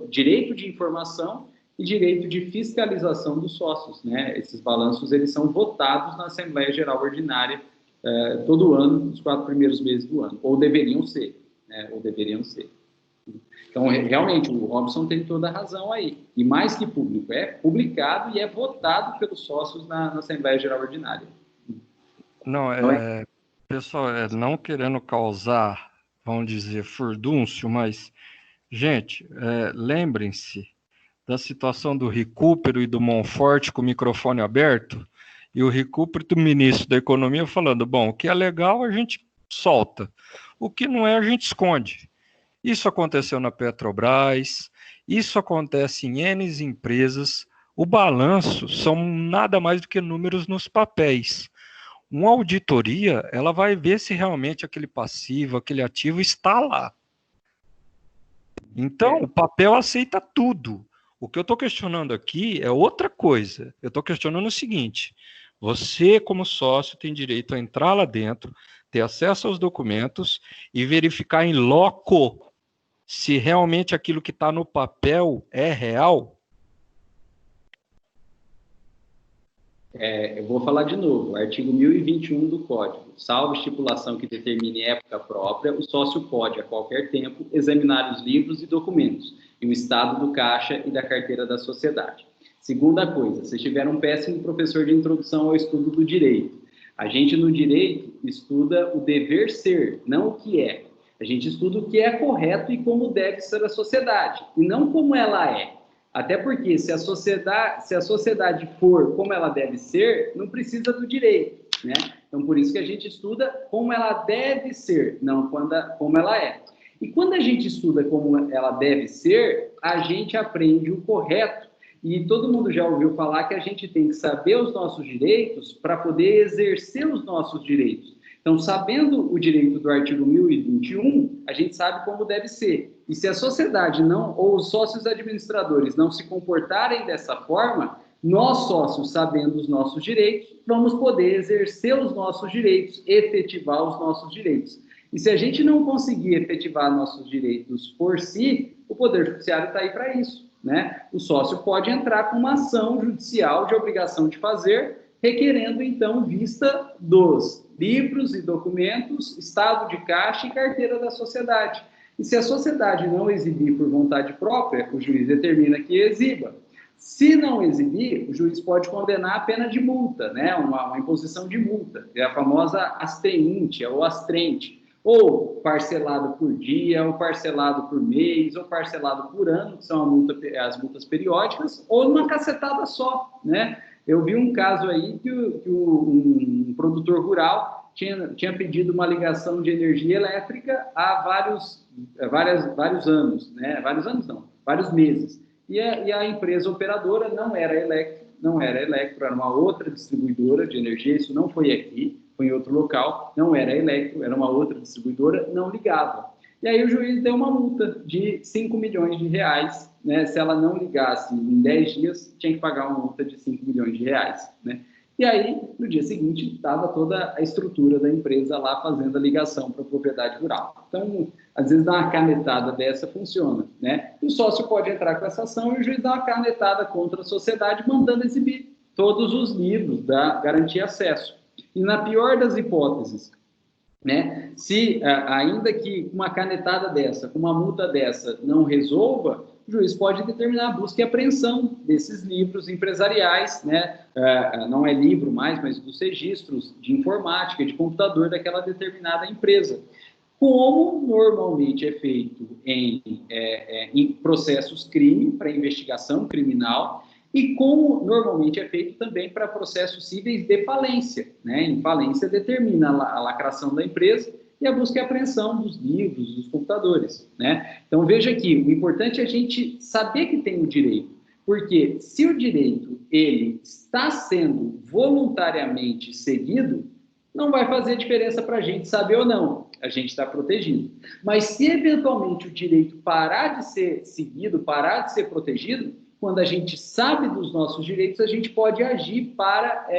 direito de informação e direito de fiscalização dos sócios, né? Esses balanços eles são votados na Assembleia Geral Ordinária todo ano, nos 4 primeiros meses do ano, ou deveriam ser, né? Ou deveriam ser. Então, realmente, o Robson tem toda a razão aí. E mais que público, é publicado e é votado pelos sócios na Assembleia Geral Ordinária. Não, pessoal, não querendo causar, vamos dizer, furdúncio, mas, gente, lembrem-se da situação do Recupero e do Monforte com o microfone aberto, e o Recupero do ministro da Economia falando, bom, o que é legal a gente solta, o que não é a gente esconde. Isso aconteceu na Petrobras, isso acontece em N empresas. O balanço são nada mais do que números nos papéis. Uma auditoria, ela vai ver se realmente aquele passivo, aquele ativo está lá. Então, o papel aceita tudo. O que eu estou questionando aqui é outra coisa. Eu estou questionando o seguinte, você, como sócio, tem direito a entrar lá dentro, ter acesso aos documentos e verificar em loco se realmente aquilo que está no papel é real. Eu vou falar de novo, artigo 1021 do Código. Salvo estipulação que determine época própria, o sócio pode, a qualquer tempo, examinar os livros e documentos e o estado do caixa e da carteira da sociedade. Segunda coisa, vocês tiveram um péssimo professor de introdução ao estudo do direito. A gente, no direito, estuda o dever ser, não o que é. A gente estuda o que é correto e como deve ser a sociedade, e não como ela é. Até porque, se a sociedade for como ela deve ser, não precisa do direito, né? Então, por isso que a gente estuda como ela deve ser, não como ela é. E quando a gente estuda como ela deve ser, a gente aprende o correto. E todo mundo já ouviu falar que a gente tem que saber os nossos direitos para poder exercer os nossos direitos. Então, sabendo o direito do artigo 1021, a gente sabe como deve ser. E se a sociedade não, ou os sócios administradores não se comportarem dessa forma, nós sócios, sabendo os nossos direitos, vamos poder exercer os nossos direitos, efetivar os nossos direitos. E se a gente não conseguir efetivar nossos direitos por si, o Poder Judiciário está aí para isso, né? O sócio pode entrar com uma ação judicial de obrigação de fazer, requerendo, então, vista dos livros e documentos, estado de caixa e carteira da sociedade. E se a sociedade não exibir por vontade própria, o juiz determina que exiba. Se não exibir, o juiz pode condenar a pena de multa, né? Uma imposição de multa, é a famosa astreintia ou astrente, ou parcelado por dia, ou parcelado por mês, ou parcelado por ano, que são as multas periódicas, ou numa cacetada só, né? Eu vi um caso aí que um produtor rural tinha pedido uma ligação de energia elétrica há vários anos, né? Vários meses. E a empresa operadora não era Electro, era uma outra distribuidora de energia, isso não foi aqui, foi em outro local, não era Electro, era uma outra distribuidora, não ligava. E aí o juiz deu uma multa de 5 milhões de reais, né? Se ela não ligasse em 10 dias, tinha que pagar uma multa de 5 milhões de reais, né? E aí, no dia seguinte, estava toda a estrutura da empresa lá fazendo a ligação para a propriedade rural. Então, às vezes, dar uma canetada dessa funciona, né? O sócio pode entrar com essa ação e o juiz dá uma canetada contra a sociedade, mandando exibir todos os livros da garantia de acesso. E na pior das hipóteses, né? Se, ainda que uma canetada dessa, com uma multa dessa, não resolva, o juiz pode determinar a busca e apreensão desses livros empresariais, né? Não é livro mais, mas dos registros de informática, de computador daquela determinada empresa. Como normalmente é feito em processos crime, para investigação criminal, e como normalmente é feito também para processos cíveis de falência, né? Em falência determina a lacração da empresa e a busca e apreensão dos livros, dos computadores, né? Então veja aqui, o importante é a gente saber que tem o direito, porque se o direito ele está sendo voluntariamente seguido, não vai fazer diferença para a gente saber ou não, a gente está protegido. Mas se eventualmente o direito parar de ser seguido, parar de ser protegido, quando a gente sabe dos nossos direitos, a gente pode agir para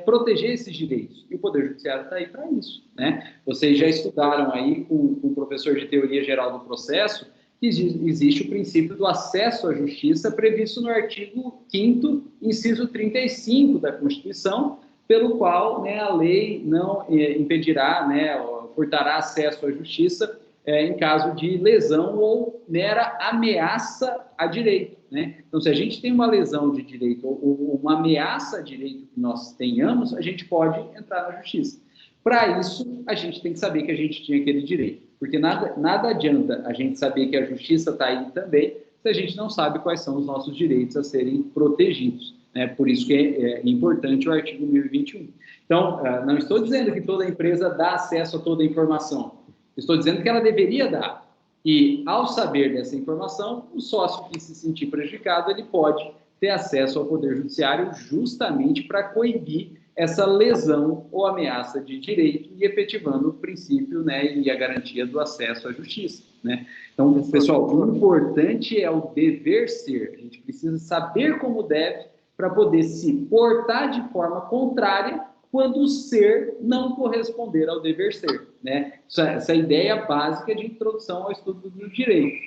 proteger esses direitos. E o Poder Judiciário está aí para isso, né? Vocês já estudaram aí com o professor de Teoria Geral do Processo que existe o princípio do acesso à justiça previsto no artigo 5º, inciso 35 da Constituição, pelo qual, né, a lei não impedirá, né, furtará acesso à justiça em caso de lesão ou mera ameaça a direito, né? Então, se a gente tem uma lesão de direito ou uma ameaça a direito que nós tenhamos, a gente pode entrar na justiça. Para isso, a gente tem que saber que a gente tinha aquele direito, porque nada adianta a gente saber que a justiça está aí também, se a gente não sabe quais são os nossos direitos a serem protegidos. Por isso que é importante o artigo 1021. Então, não estou dizendo que toda empresa dá acesso a toda a informação. Estou dizendo que ela deveria dar. E, ao saber dessa informação, o sócio que se sentir prejudicado, ele pode ter acesso ao Poder Judiciário justamente para coibir essa lesão ou ameaça de direito e efetivando o princípio, né, e a garantia do acesso à justiça, né? Então, pessoal, o importante é o dever ser. A gente precisa saber como deve para poder se portar de forma contrária quando o ser não corresponder ao dever ser, né? Essa ideia básica de introdução ao estudo do direito.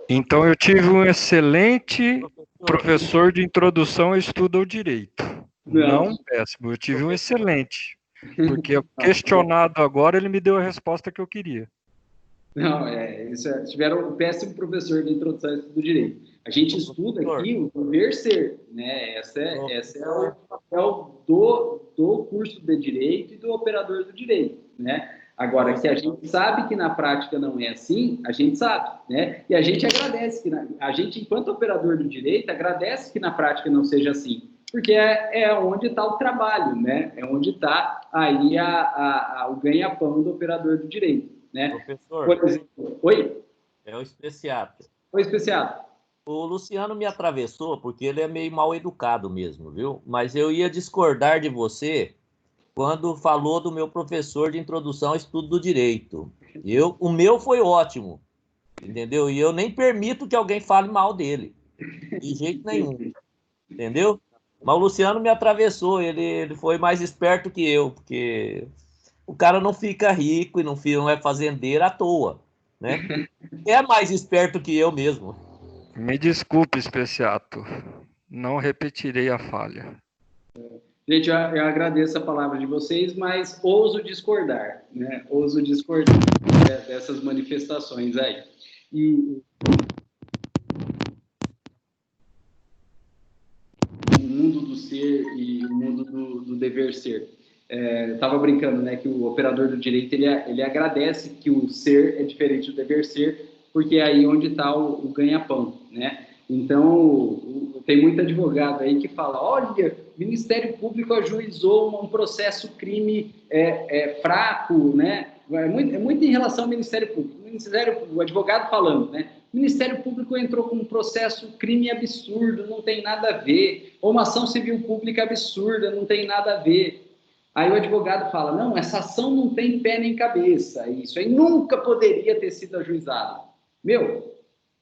Então, eu tive um excelente professor de introdução ao estudo ao direito. Não péssimo, eu tive um excelente. Porque questionado agora, ele me deu a resposta que eu queria. Não, tiveram um péssimo professor de introdução ao estudo do direito. A gente estuda aqui o dever ser, né? Esse é o papel do curso de direito e do operador do direito, né? Agora, se a gente sabe que na prática não é assim, a gente sabe, né? E a gente agradece a gente, enquanto operador do direito, agradece que na prática não seja assim, porque é onde está o trabalho, né? É onde está aí o ganha-pão do operador do direito, né? Professor, por exemplo, oi? É o especiato. Oi, especiato. O Luciano me atravessou porque ele é meio mal educado mesmo, viu? Mas eu ia discordar de você quando falou do meu professor de introdução ao estudo do direito. O meu foi ótimo, entendeu? E eu nem permito que alguém fale mal dele, de jeito nenhum, entendeu? Mas o Luciano me atravessou, ele foi mais esperto que eu, porque o cara não fica rico e não é fazendeiro à toa, né? É mais esperto que eu mesmo. Me desculpe, especiato. Não repetirei a falha. Gente, eu agradeço a palavra de vocês, mas ouso discordar, né? Ouso discordar dessas manifestações aí. E o mundo do ser e o mundo do dever ser. Estava brincando, né, que o operador do direito ele agradece que o ser é diferente do dever ser, porque é aí onde está o ganha-pão, né? Então, tem muito advogado aí que fala, olha, o Ministério Público ajuizou um processo crime fraco, né? É muito em relação ao Ministério Público. O advogado falando, né? O Ministério Público entrou com um processo crime absurdo, não tem nada a ver. Ou uma ação civil pública absurda, não tem nada a ver. Aí o advogado fala, não, essa ação não tem pé nem cabeça, isso aí nunca poderia ter sido ajuizado. Meu,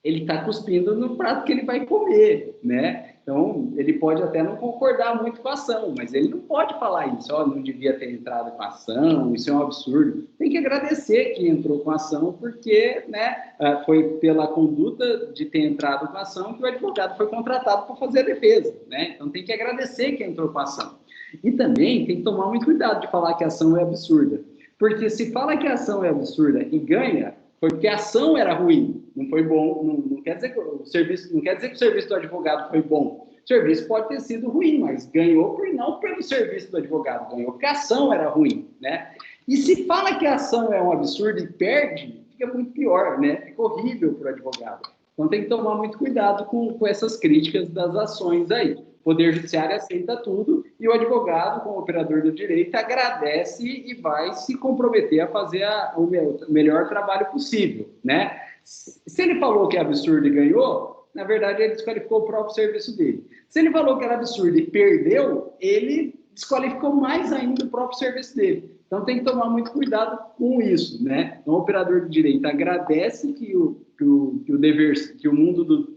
ele está cuspindo no prato que ele vai comer, né? Então, ele pode até não concordar muito com a ação, mas ele não pode falar isso, não devia ter entrado com a ação, isso é um absurdo. Tem que agradecer que entrou com a ação, porque, né, foi pela conduta de ter entrado com a ação que o advogado foi contratado para fazer a defesa, né? Então, tem que agradecer que entrou com a ação. E também tem que tomar muito cuidado de falar que a ação é absurda, Porque se fala que a ação é absurda e ganha, foi porque a ação era ruim, não foi bom, não quer dizer que o serviço, não quer dizer que o serviço do advogado foi bom. O serviço pode ter sido ruim, mas ganhou não pelo serviço do advogado, ganhou porque a ação era ruim, né? E se fala que a ação é um absurdo e perde, fica muito pior, né? Fica horrível para o advogado. Então tem que tomar muito cuidado com essas críticas das ações aí. O Poder Judiciário aceita tudo e o advogado, como operador do direito, agradece e vai se comprometer a fazer o melhor trabalho possível, né? Se ele falou que é absurdo e ganhou, na verdade ele desqualificou o próprio serviço dele. Se ele falou que era absurdo e perdeu, ele desqualificou mais ainda o próprio serviço dele. Então tem que tomar muito cuidado com isso, né? Então, o operador de direito agradece que o mundo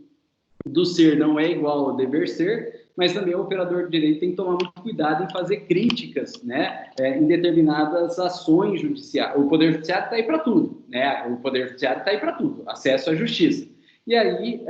do ser não é igual ao dever ser, mas também o operador de direito tem que tomar muito cuidado em fazer críticas, né, em determinadas ações judiciais. O Poder Judiciário está aí para tudo, né? O Poder Judiciário está aí para tudo, acesso à justiça. E aí,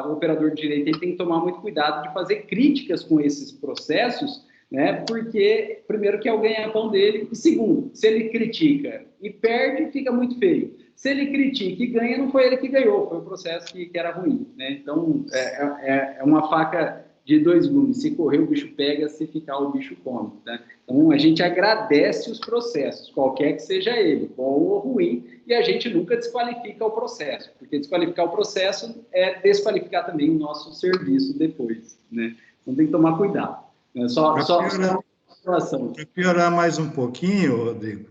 o operador de direito ele tem que tomar muito cuidado de fazer críticas com esses processos, né? Porque, primeiro, que é o ganha-pão dele, e segundo, se ele critica e perde, fica muito feio. Se ele critica e ganha, não foi ele que ganhou, foi o processo que era ruim, né? Então, é uma faca de dois gumes. Se correr, o bicho pega, se ficar, o bicho come, né? Então, a gente agradece os processos, qualquer que seja ele, bom ou ruim, e a gente nunca desqualifica o processo, porque desqualificar o processo é desqualificar também o nosso serviço depois, né? Então, tem que tomar cuidado. Para piorar mais um pouquinho, Rodrigo,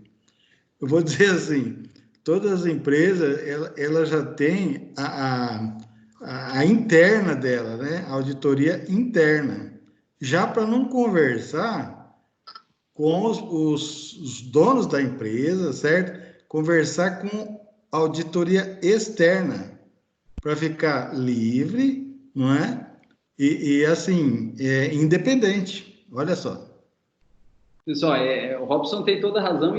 eu vou dizer assim, todas as empresas, ela já tem a interna dela, né? A auditoria interna. Já para não conversar com os donos da empresa, certo? Conversar com a auditoria externa, para ficar livre, não é? E assim, independente. Olha só. Pessoal, o Robson tem toda a razão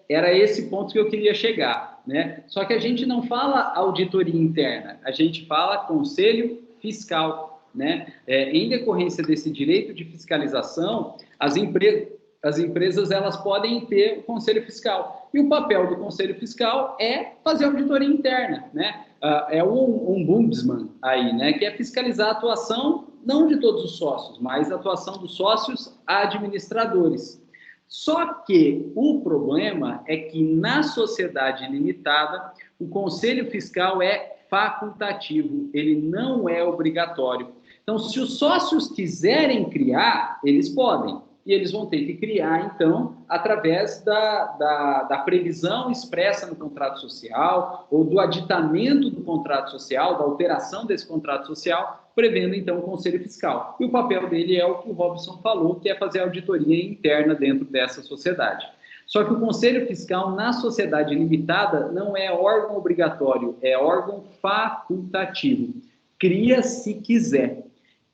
era esse ponto que eu queria chegar, né? Só que a gente não fala auditoria interna, a gente fala conselho fiscal, né? Em decorrência desse direito de fiscalização, as empresas elas podem ter o conselho fiscal. E o papel do conselho fiscal é fazer auditoria interna, né? É o ombudsman aí, né? Que é fiscalizar a atuação não de todos os sócios, mas a atuação dos sócios administradores. Só que o problema é que na sociedade limitada, o conselho fiscal é facultativo, ele não é obrigatório. Então, se os sócios quiserem criar, eles podem. E eles vão ter que criar, então, através da previsão expressa no contrato social ou do aditamento do contrato social, da alteração desse contrato social, prevendo, então, o conselho fiscal. E o papel dele é o que o Robson falou, que é fazer a auditoria interna dentro dessa sociedade. Só que o conselho fiscal, na sociedade limitada, não é órgão obrigatório, é órgão facultativo. Cria se quiser.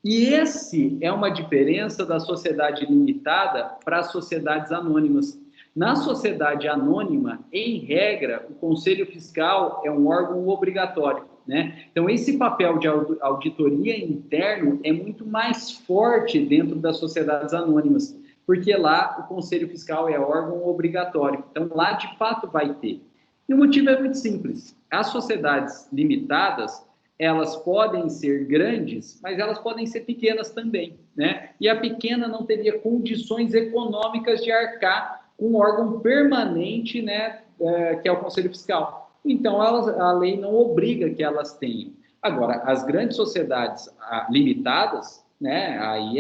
E esse é uma diferença da sociedade limitada para as sociedades anônimas. Na sociedade anônima, em regra, o conselho fiscal é um órgão obrigatório, né? Então, esse papel de auditoria interno é muito mais forte dentro das sociedades anônimas, porque lá o conselho fiscal é órgão obrigatório. Então, lá de fato vai ter. E o motivo é muito simples. As sociedades limitadas, elas podem ser grandes, mas elas podem ser pequenas também, né? E a pequena não teria condições econômicas de arcar com um órgão permanente, né, que é o Conselho Fiscal. Então, a lei não obriga que elas tenham. Agora, as grandes sociedades limitadas, né, aí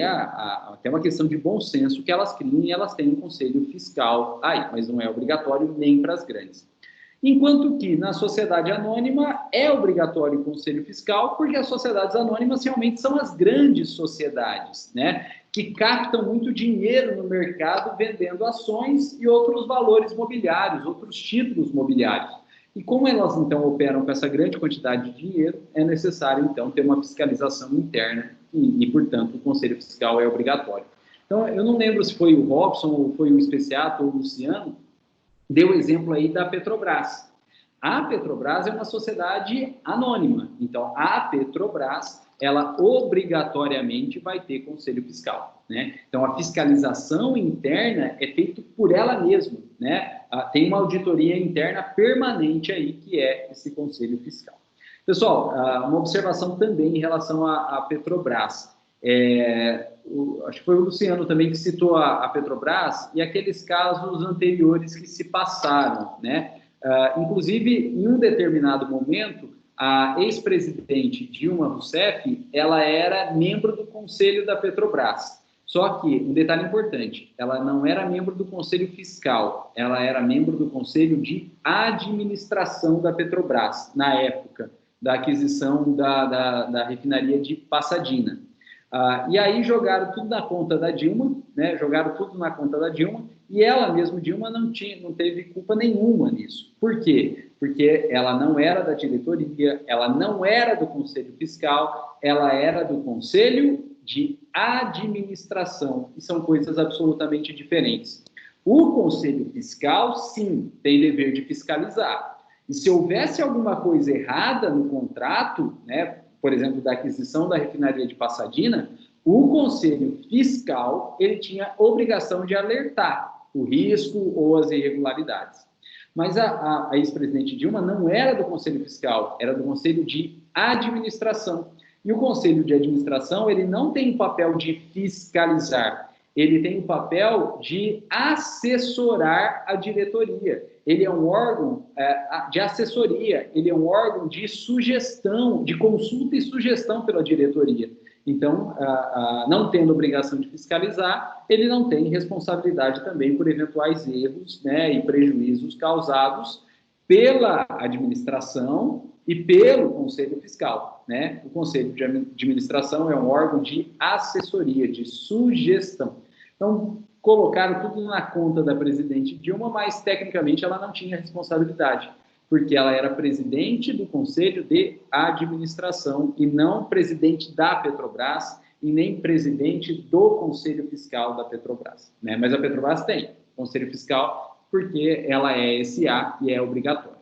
tem uma questão de bom senso que elas criem e elas têm um Conselho Fiscal aí, mas não é obrigatório nem para as grandes. Enquanto que na sociedade anônima é obrigatório o conselho fiscal, porque as sociedades anônimas realmente são as grandes sociedades, né? Que captam muito dinheiro no mercado vendendo ações e outros valores mobiliários, outros títulos mobiliários. E como elas, então, operam com essa grande quantidade de dinheiro, é necessário, então, ter uma fiscalização interna e portanto, o conselho fiscal é obrigatório. Então, eu não lembro se foi o Robson ou foi o Especiato ou o Luciano, deu o exemplo aí da Petrobras. A Petrobras é uma sociedade anônima, então a Petrobras, ela obrigatoriamente vai ter conselho fiscal. né? Então, a fiscalização interna é feita por ela mesma, né? Tem uma auditoria interna permanente aí, que é esse Conselho Fiscal. Pessoal, uma observação também em relação à Petrobras. Acho que foi o Luciano também que citou a Petrobras e aqueles casos anteriores que se passaram, né? Inclusive, em um determinado momento, a ex-presidente Dilma Rousseff, ela era membro do Conselho da Petrobras. Só que, um detalhe importante, ela não era membro do Conselho Fiscal, ela era membro do Conselho de Administração da Petrobras, na época da aquisição da refinaria de Pasadena. E aí jogaram tudo na conta da Dilma, né? Jogaram tudo na conta da Dilma, e ela mesma, Dilma, não teve culpa nenhuma nisso. Por quê? Porque ela não era da diretoria, ela não era do Conselho Fiscal, ela era do Conselho de Administração, e são coisas absolutamente diferentes. O Conselho Fiscal, sim, tem dever de fiscalizar. E se houvesse alguma coisa errada no contrato, né, por exemplo, da aquisição da refinaria de Pasadena, o Conselho Fiscal ele tinha obrigação de alertar o risco ou as irregularidades. Mas a ex-presidente Dilma não era do Conselho Fiscal, era do Conselho de Administração. E o Conselho de Administração ele não tem o papel de fiscalizar, ele tem o papel de assessorar a diretoria. Ele é um órgão de assessoria, ele é um órgão de sugestão, de consulta e sugestão pela diretoria. Então, não tendo obrigação de fiscalizar, ele não tem responsabilidade também por eventuais erros, né, e prejuízos causados pela administração e pelo Conselho Fiscal, né? O Conselho de Administração é um órgão de assessoria, de sugestão. Então, colocaram tudo na conta da presidente Dilma, mas tecnicamente ela não tinha responsabilidade, porque ela era presidente do Conselho de Administração e não presidente da Petrobras e nem presidente do Conselho Fiscal da Petrobras, né? Mas a Petrobras tem Conselho Fiscal porque ela é SA e é obrigatória.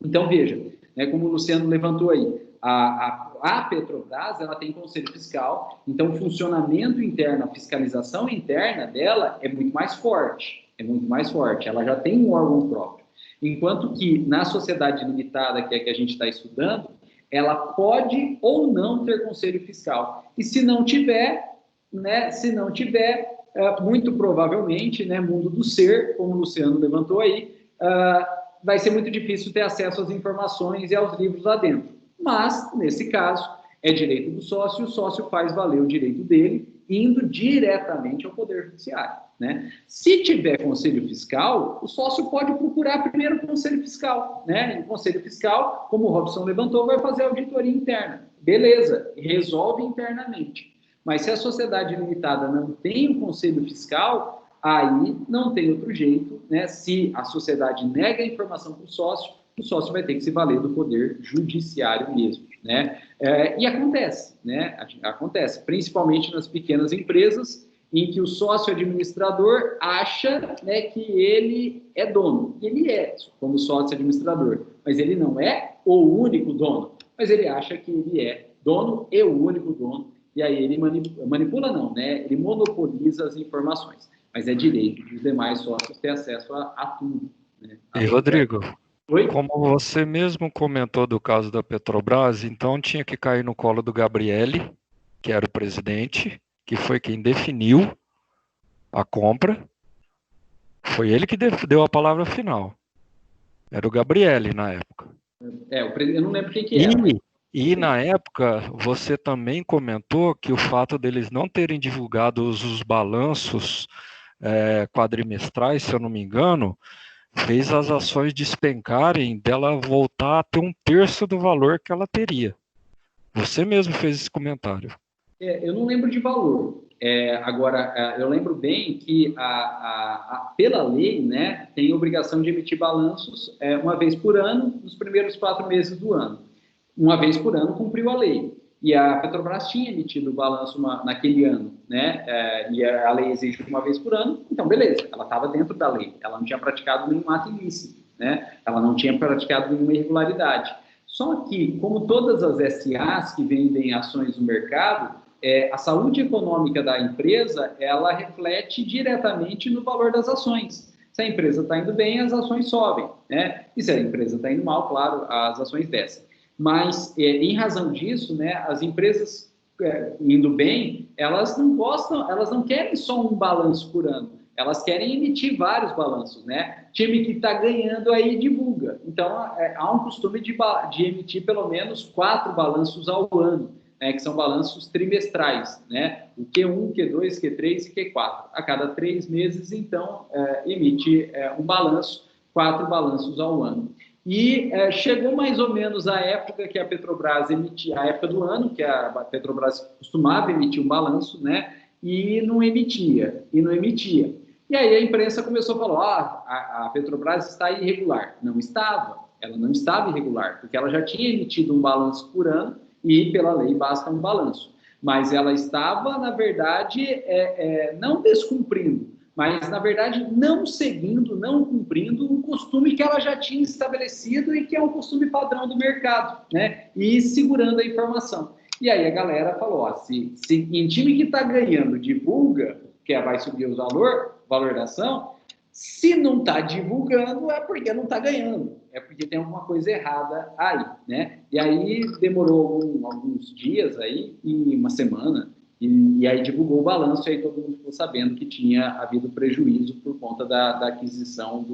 Então, veja, né, como o Luciano levantou aí, a Petrobras ela tem Conselho Fiscal, então o funcionamento interno, a fiscalização interna dela é muito mais forte, ela já tem um órgão próprio. Enquanto que na sociedade limitada, que é que a gente está estudando, ela pode ou não ter Conselho Fiscal. E se não tiver, né, muito provavelmente, né, mundo do ser, como o Luciano levantou aí, vai ser muito difícil ter acesso às informações e aos livros lá dentro. Mas, nesse caso, é direito do sócio, o sócio faz valer o direito dele, indo diretamente ao Poder Judiciário, né? Se tiver Conselho Fiscal, o sócio pode procurar primeiro o Conselho Fiscal, né? E o Conselho Fiscal, como o Robson levantou, vai fazer auditoria interna. Beleza, resolve internamente. Mas se a sociedade limitada não tem um Conselho Fiscal, aí não tem outro jeito, né? Se a sociedade nega a informação para o sócio vai ter que se valer do Poder Judiciário mesmo, né? E acontece, né? Acontece, principalmente nas pequenas empresas, em que o sócio administrador acha, né, que ele é dono. E ele é, como sócio administrador, mas ele não é o único dono, mas ele acha que ele é dono e o único dono, e aí ele manipula não, né? Ele monopoliza as informações, mas é direito dos demais sócios ter acesso a tudo, né? E Rodrigo, Oi? como você mesmo comentou do caso da Petrobras, então tinha que cair no colo do Gabrielli, que era o presidente, que foi quem definiu a compra. Foi ele que deu a palavra final. Era o Gabrielli na época. Eu não lembro quem que era. E na época, você também comentou que o fato deles não terem divulgado os balanços quadrimestrais, se eu não me engano, fez as ações despencarem dela voltar a ter 1/3 do valor que ela teria. Você mesmo fez esse comentário. Eu não lembro de valor. Agora, eu lembro bem que, pela lei, né, tem obrigação de emitir balanços uma vez por ano, nos primeiros 4 meses do ano. Uma vez por ano cumpriu a lei. E a Petrobras tinha emitido o balanço naquele ano, né? E a lei exige uma vez por ano, então beleza, ela estava dentro da lei, ela não tinha praticado nenhum ato ilícito, né? Ela não tinha praticado nenhuma irregularidade. Só que, como todas as SAs que vendem ações no mercado, a saúde econômica da empresa, ela reflete diretamente no valor das ações. Se a empresa está indo bem, as ações sobem, né? E se a empresa está indo mal, claro, as ações descem. Mas, em razão disso, né, as empresas indo bem, elas não gostam, elas não querem só um balanço por ano, elas querem emitir vários balanços, né? Time que está ganhando aí divulga. Então, há um costume de emitir pelo menos 4 balanços ao ano, né, que são balanços trimestrais, né? O Q1, Q2, Q3 e Q4. A cada 3 meses, então, emite um balanço, 4 balanços ao ano. E chegou mais ou menos a época que a Petrobras emitia, a época do ano que a Petrobras costumava emitir um balanço, né? E não emitia. E aí a imprensa começou a falar, a Petrobras está irregular. Não estava, ela não estava irregular, porque ela já tinha emitido um balanço por ano e, pela lei, basta um balanço. Mas ela estava, na verdade, não descumprindo, mas, na verdade, não seguindo, não cumprindo um costume que ela já tinha estabelecido e que é um costume padrão do mercado, né? E segurando a informação. E aí a galera falou, ó, se em time que está ganhando divulga, que vai subir o valor da ação, se não está divulgando é porque não está ganhando, é porque tem alguma coisa errada aí, né? E aí demorou alguns dias aí, e uma semana, e aí divulgou o balanço, e aí todo mundo ficou sabendo que tinha havido prejuízo por conta da aquisição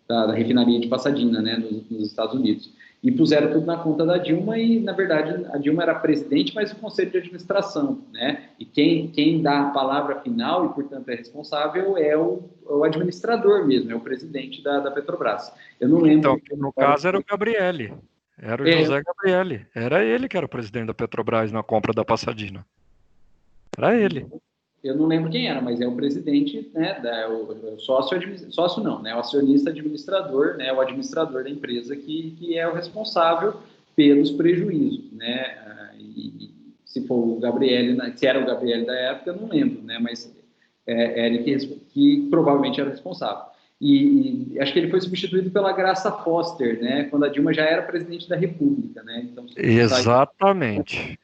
da refinaria de Pasadena, né, nos Estados Unidos. E puseram tudo na conta da Dilma, e, na verdade, a Dilma era presidente, mas o conselho de administração, né? E quem dá a palavra final e, portanto, é responsável é o administrador mesmo, é o presidente da Petrobras. Eu não lembro... Então, no caso era o Gabrielli, era o José Gabrielli, era ele que era o presidente da Petrobras na compra da Pasadena. Era ele. Eu não lembro quem era, mas é o presidente, né, o sócio não, né, o acionista administrador, né, o administrador da empresa que é o responsável pelos prejuízos, né, e se for o Gabrielli, se era o Gabrielli da época, eu não lembro, né, mas é ele que provavelmente era responsável. E acho que ele foi substituído pela Graça Foster, né, quando a Dilma já era presidente da República, né. Então, exatamente.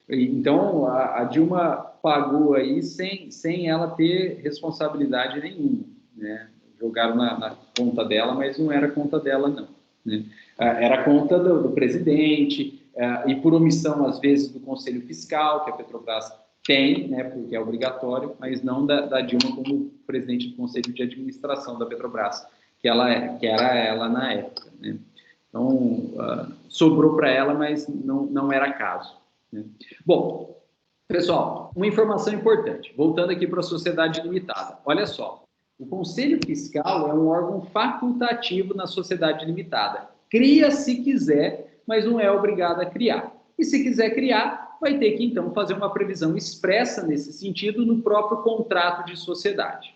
Então, a Dilma pagou aí sem ela ter responsabilidade nenhuma, né? Jogaram na conta dela, mas não era conta dela, não, né? Era conta do presidente, e por omissão, às vezes, do Conselho Fiscal, que a Petrobras tem, né, porque é obrigatório, mas não da Dilma como presidente do Conselho de Administração da Petrobras, que era ela na época, né? Então, sobrou para ela, mas não era caso. Bom, pessoal, uma informação importante, voltando aqui para a sociedade limitada. Olha só, o Conselho Fiscal é um órgão facultativo na sociedade limitada. Cria se quiser, mas não é obrigado a criar. E se quiser criar, vai ter que, então, fazer uma previsão expressa nesse sentido no próprio contrato de sociedade.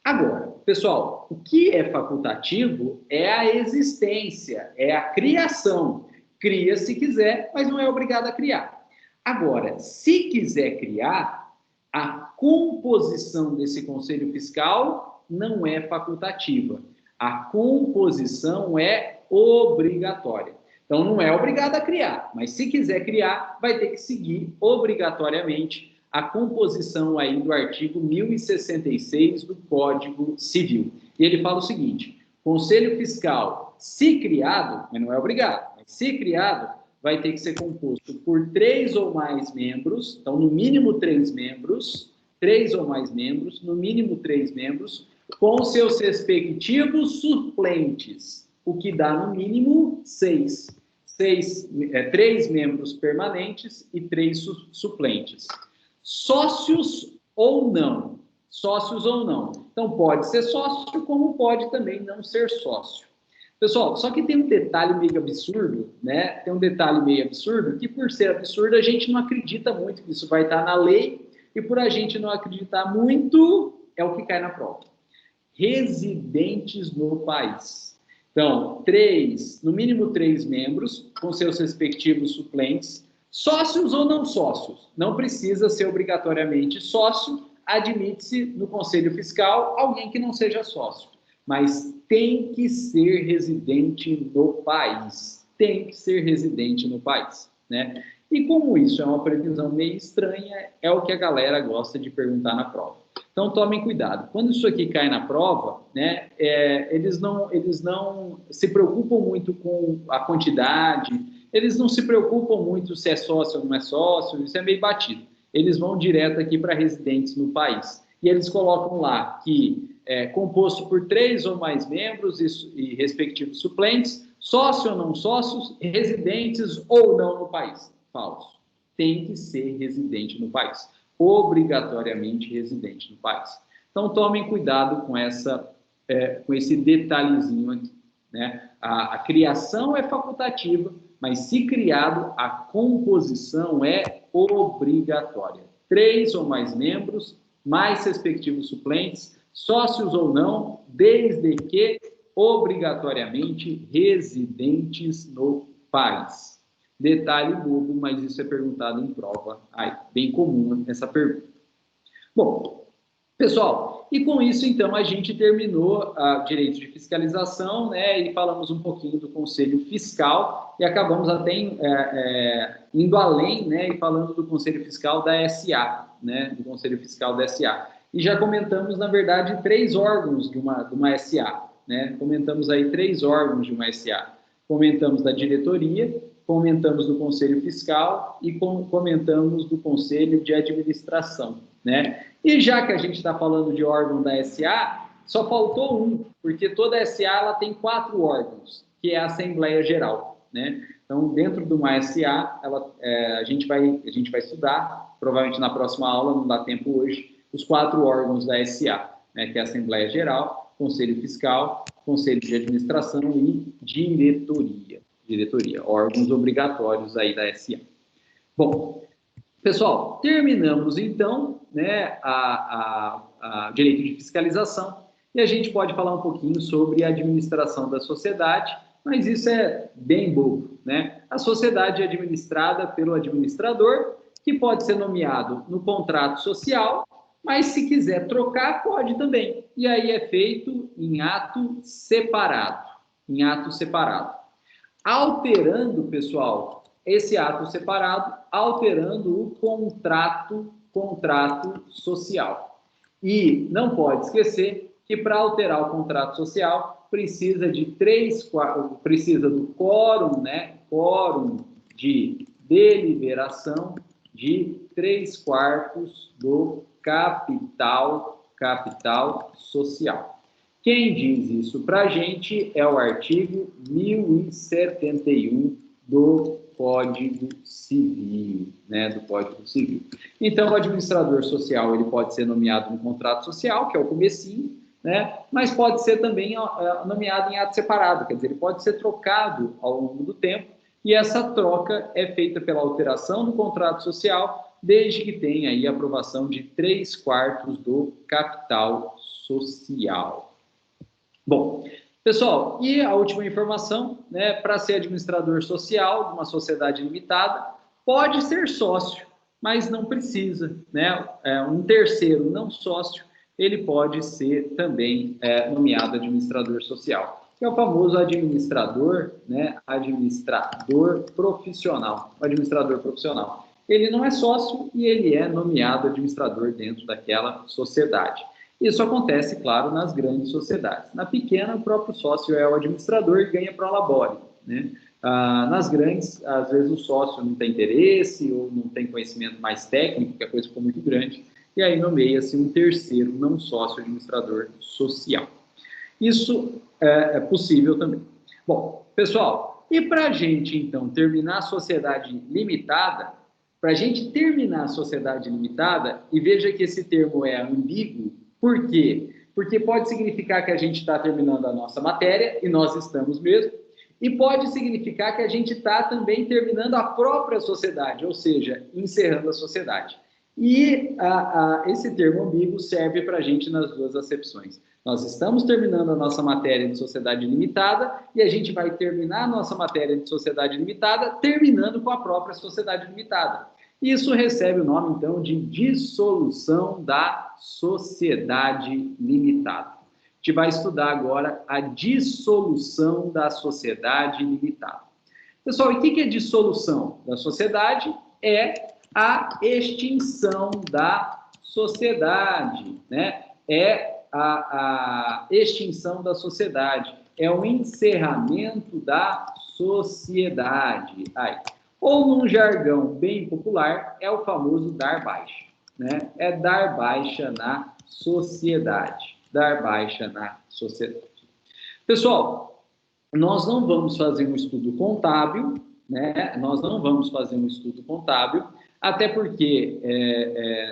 Agora, pessoal, o que é facultativo é a existência, é a criação. Cria se quiser, mas não é obrigado a criar. Agora, se quiser criar, a composição desse Conselho Fiscal não é facultativa. A composição é obrigatória. Então, não é obrigado a criar, mas se quiser criar, vai ter que seguir obrigatoriamente a composição aí do artigo 1066 do Código Civil. E ele fala o seguinte, Conselho Fiscal, se criado, mas não é obrigado, mas se criado, vai ter que ser composto por 3 ou mais membros, então, no mínimo 3 membros, 3 ou mais membros, no mínimo 3 membros, com seus respectivos suplentes, o que dá, no mínimo, 6. 3 membros permanentes e 3 suplentes. Sócios ou não. Então, pode ser sócio, como pode também não ser sócio. Pessoal, só que tem um detalhe meio absurdo, né? Que, por ser absurdo, a gente não acredita muito que isso vai estar na lei, e por a gente não acreditar muito, é o que cai na prova. Residentes no país. Então, no mínimo 3 membros, com seus respectivos suplentes, sócios ou não sócios. Não precisa ser obrigatoriamente sócio, admite-se no Conselho Fiscal alguém que não seja sócio. Mas tem que ser residente no país. né? E como isso é uma previsão meio estranha, é o que a galera gosta de perguntar na prova. Então, tomem cuidado. Quando isso aqui cai na prova, né, eles não se preocupam muito com a quantidade, eles não se preocupam muito se é sócio ou não é sócio, isso é meio batido. Eles vão direto aqui para residentes no país. E eles colocam lá que é composto por 3 ou mais membros e respectivos suplentes, sócio ou não sócios, residentes ou não no país. Falso. Tem que ser residente no país. Obrigatoriamente residente no país. Então, tomem cuidado com esse detalhezinho aqui, né? A criação é facultativa, mas se criado, a composição é obrigatória. 3 ou mais membros, mais respectivos suplentes, sócios ou não, desde que obrigatoriamente residentes no país. Detalhe bobo, mas isso é perguntado em prova. Bem comum essa pergunta. Bom, pessoal, e com isso, então, a gente terminou a direito de fiscalização, né, e falamos um pouquinho do Conselho Fiscal, e acabamos até indo além, né, e falando do Conselho Fiscal da SA, né, do Conselho Fiscal da SA. E já comentamos, na verdade, 3 órgãos de uma SA, né, comentamos aí 3 órgãos de uma SA. Comentamos da diretoria, comentamos do Conselho Fiscal e comentamos do Conselho de Administração, né? E já que a gente está falando de órgão da SA, só faltou um, porque toda SA ela tem 4 órgãos, que é a Assembleia Geral, né? Então, dentro de uma SA, a gente vai estudar, provavelmente na próxima aula, não dá tempo hoje, os 4 órgãos da SA, né? Que é a Assembleia Geral, Conselho Fiscal, Conselho de Administração e diretoria, órgãos obrigatórios aí da SA. Bom, pessoal, terminamos então, né, a direito de fiscalização e a gente pode falar um pouquinho sobre a administração da sociedade, mas isso é bem bobo, né? A sociedade é administrada pelo administrador, que pode ser nomeado no contrato social, mas se quiser trocar, pode também. E aí é feito em ato separado. Alterando, pessoal, esse ato separado, alterando o contrato social. E não pode esquecer que para alterar o contrato social, precisa do quórum, né? Quórum de deliberação de 3/4 do capital social. Quem diz isso para a gente é o artigo 1071 do Código Civil, né, do Código Civil. Então, o administrador social ele pode ser nomeado no contrato social, que é o comecinho, né, mas pode ser também nomeado em ato separado, quer dizer, ele pode ser trocado ao longo do tempo, e essa troca é feita pela alteração do contrato social, desde que tenha aí a aprovação de 3/4 do capital social. Bom, pessoal, e a última informação, né, para ser administrador social de uma sociedade limitada, pode ser sócio, mas não precisa, né? Um terceiro não sócio, ele pode ser também nomeado administrador social, que é o famoso administrador, né, administrador profissional, o administrador profissional. Ele não é sócio e ele é nomeado administrador dentro daquela sociedade. Isso acontece, claro, nas grandes sociedades. Na pequena, o próprio sócio é o administrador e ganha pro labore, né? Nas grandes, às vezes o sócio não tem interesse ou não tem conhecimento mais técnico, que a coisa ficou muito grande, e aí nomeia-se um terceiro não sócio administrador social. Isso é possível também. Bom, pessoal, e para a gente, então, terminar a sociedade limitada, e veja que esse termo é ambíguo, por quê? Porque pode significar que a gente está terminando a nossa matéria, e nós estamos mesmo, e pode significar que a gente está também terminando a própria sociedade, ou seja, encerrando a sociedade. E esse termo ambíguo serve para a gente nas duas acepções. Nós estamos terminando a nossa matéria de sociedade limitada e a gente vai terminar a nossa matéria de sociedade limitada terminando com a própria sociedade limitada. Isso recebe o nome, então, de dissolução da sociedade limitada. A gente vai estudar agora a dissolução da sociedade limitada. Pessoal, e o que é dissolução da sociedade? É a extinção da sociedade, né? É a extinção da sociedade, é o encerramento da sociedade. Ou, num jargão bem popular, é o famoso dar baixa, né? É dar baixa na sociedade, dar baixa na sociedade. Pessoal, nós não vamos fazer um estudo contábil, né? Nós não vamos fazer um estudo contábil, até porque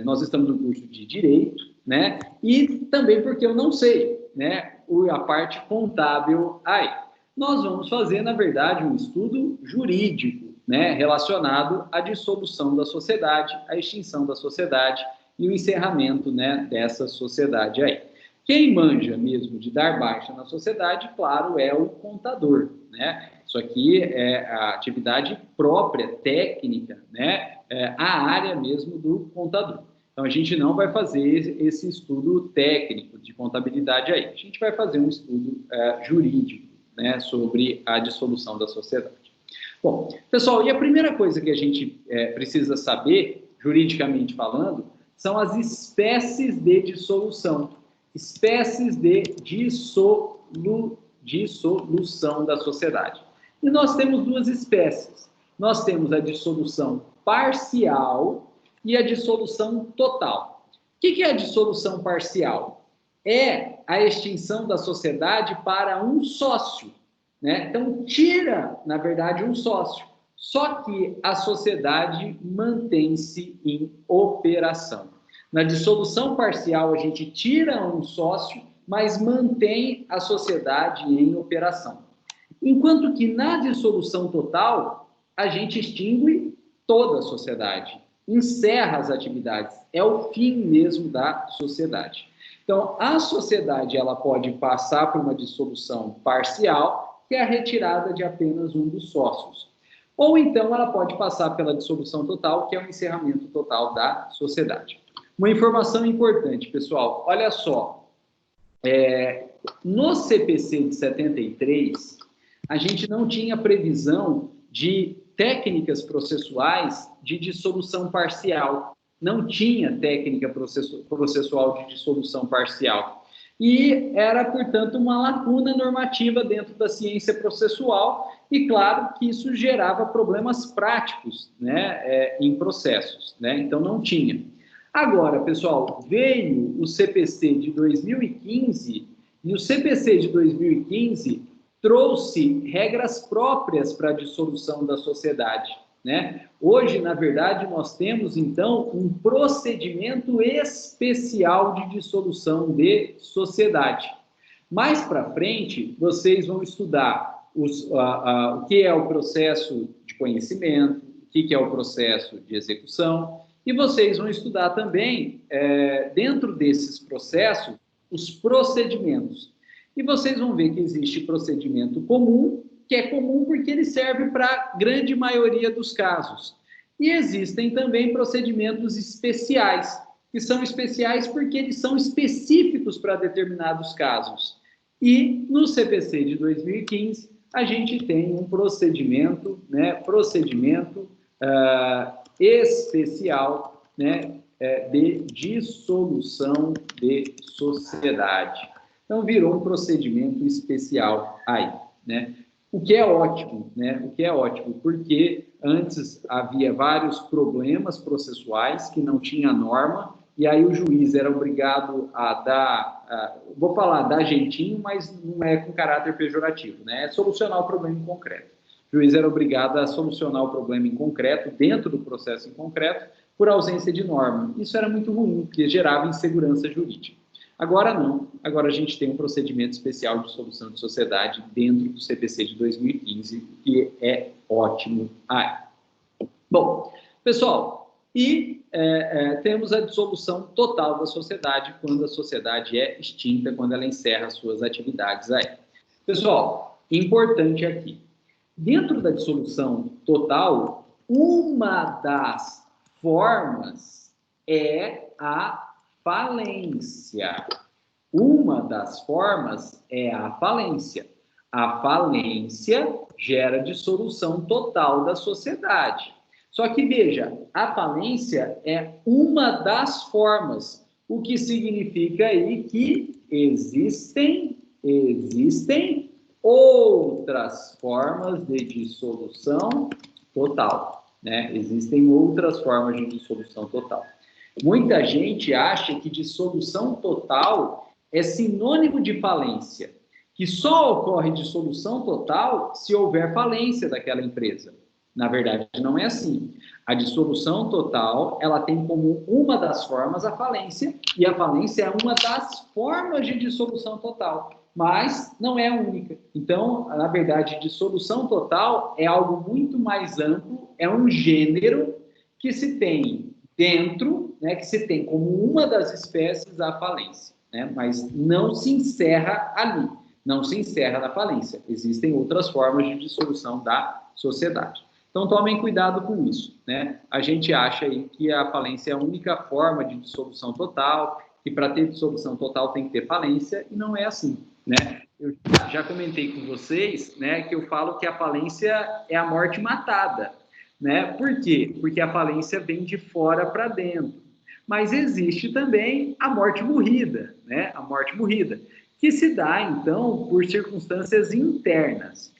nós estamos no curso de Direito, né? E também porque eu não sei, né? A parte contábil aí. Nós vamos fazer, na verdade, um estudo jurídico, né? Relacionado à dissolução da sociedade, à extinção da sociedade e o encerramento, né? Dessa sociedade aí. Quem manja mesmo de dar baixa na sociedade, claro, é o contador, né? Isso aqui é a atividade própria, técnica, né? É a área mesmo do contador. Então, a gente não vai fazer esse estudo técnico de contabilidade aí. A gente vai fazer um estudo jurídico, né? Sobre a dissolução da sociedade. Bom, pessoal, e a primeira coisa que a gente precisa saber, juridicamente falando, são as espécies de dissolução. Espécies de dissolução da sociedade. E nós temos duas espécies. Nós temos a dissolução parcial e a dissolução total. O que é a dissolução parcial? É a extinção da sociedade para um sócio, né? Então, tira, na verdade, um sócio. Só que a sociedade mantém-se em operação. Na dissolução parcial, a gente tira um sócio, mas mantém a sociedade em operação. Enquanto que na dissolução total, a gente extingue toda a sociedade, encerra as atividades, é o fim mesmo da sociedade. Então, a sociedade ela pode passar por uma dissolução parcial, que é a retirada de apenas um dos sócios. Ou então ela pode passar pela dissolução total, que é o encerramento total da sociedade. Uma informação importante, pessoal, olha só, no CPC de 73, a gente não tinha previsão de técnicas processuais de dissolução parcial, não tinha técnica processual de dissolução parcial. E era, portanto, uma lacuna normativa dentro da ciência processual e, claro, que isso gerava problemas práticos, né, em processos, né? Então, não tinha. Agora, pessoal, veio o CPC de 2015 e o CPC de 2015 trouxe regras próprias para a dissolução da sociedade, né? Hoje, na verdade, nós temos, então, um procedimento especial de dissolução de sociedade. Mais para frente, vocês vão estudar o que é o processo de conhecimento, o que é o processo de execução, e vocês vão estudar também, dentro desses processos, os procedimentos. E vocês vão ver que existe procedimento comum, que é comum porque ele serve para a grande maioria dos casos. E existem também procedimentos especiais, que são especiais porque eles são específicos para determinados casos. E no CPC de 2015, a gente tem um procedimento, né, especial, né, de dissolução de sociedade. Então, virou um procedimento especial aí, né? O que é ótimo, né? O que é ótimo, porque antes havia vários problemas processuais que não tinha norma, e aí o juiz era obrigado a dar, vou falar, dar jeitinho, mas não é com caráter pejorativo, né? É solucionar o problema em concreto. O juiz era obrigado a solucionar o problema em concreto, dentro do processo em concreto, por ausência de norma. Isso era muito ruim, porque gerava insegurança jurídica. Agora não, agora a gente tem um procedimento especial de dissolução de sociedade dentro do CPC de 2015, que é ótimo. Bom, pessoal, e temos a dissolução total da sociedade, quando a sociedade é extinta, quando ela encerra suas atividades aí. Pessoal, importante aqui, dentro da dissolução total, uma das formas é a falência. Uma das formas é a falência. A falência gera dissolução total da sociedade. Só que, veja, a falência é uma das formas, o que significa aí que existem outras formas de dissolução total, né? Existem outras formas de dissolução total. Muita gente acha que dissolução total é sinônimo de falência, que só ocorre dissolução total se houver falência daquela empresa. Na verdade, não é assim. A dissolução total, ela tem como uma das formas a falência, e a falência é uma das formas de dissolução total, mas não é a única. Então, na verdade, dissolução total é algo muito mais amplo, é um gênero que se tem dentro, né, que se tem como uma das espécies a falência, né, mas não se encerra ali, não se encerra na falência. Existem outras formas de dissolução da sociedade. Então, tomem cuidado com isso, né? A gente acha aí que a falência é a única forma de dissolução total, que para ter dissolução total tem que ter falência, e não é assim, né? Eu já comentei com vocês, né, que eu falo que a falência é a morte matada, né? Por quê? Porque a falência vem de fora para dentro. Mas existe também a morte morrida, né? A morte morrida, que se dá, então, por circunstâncias internas,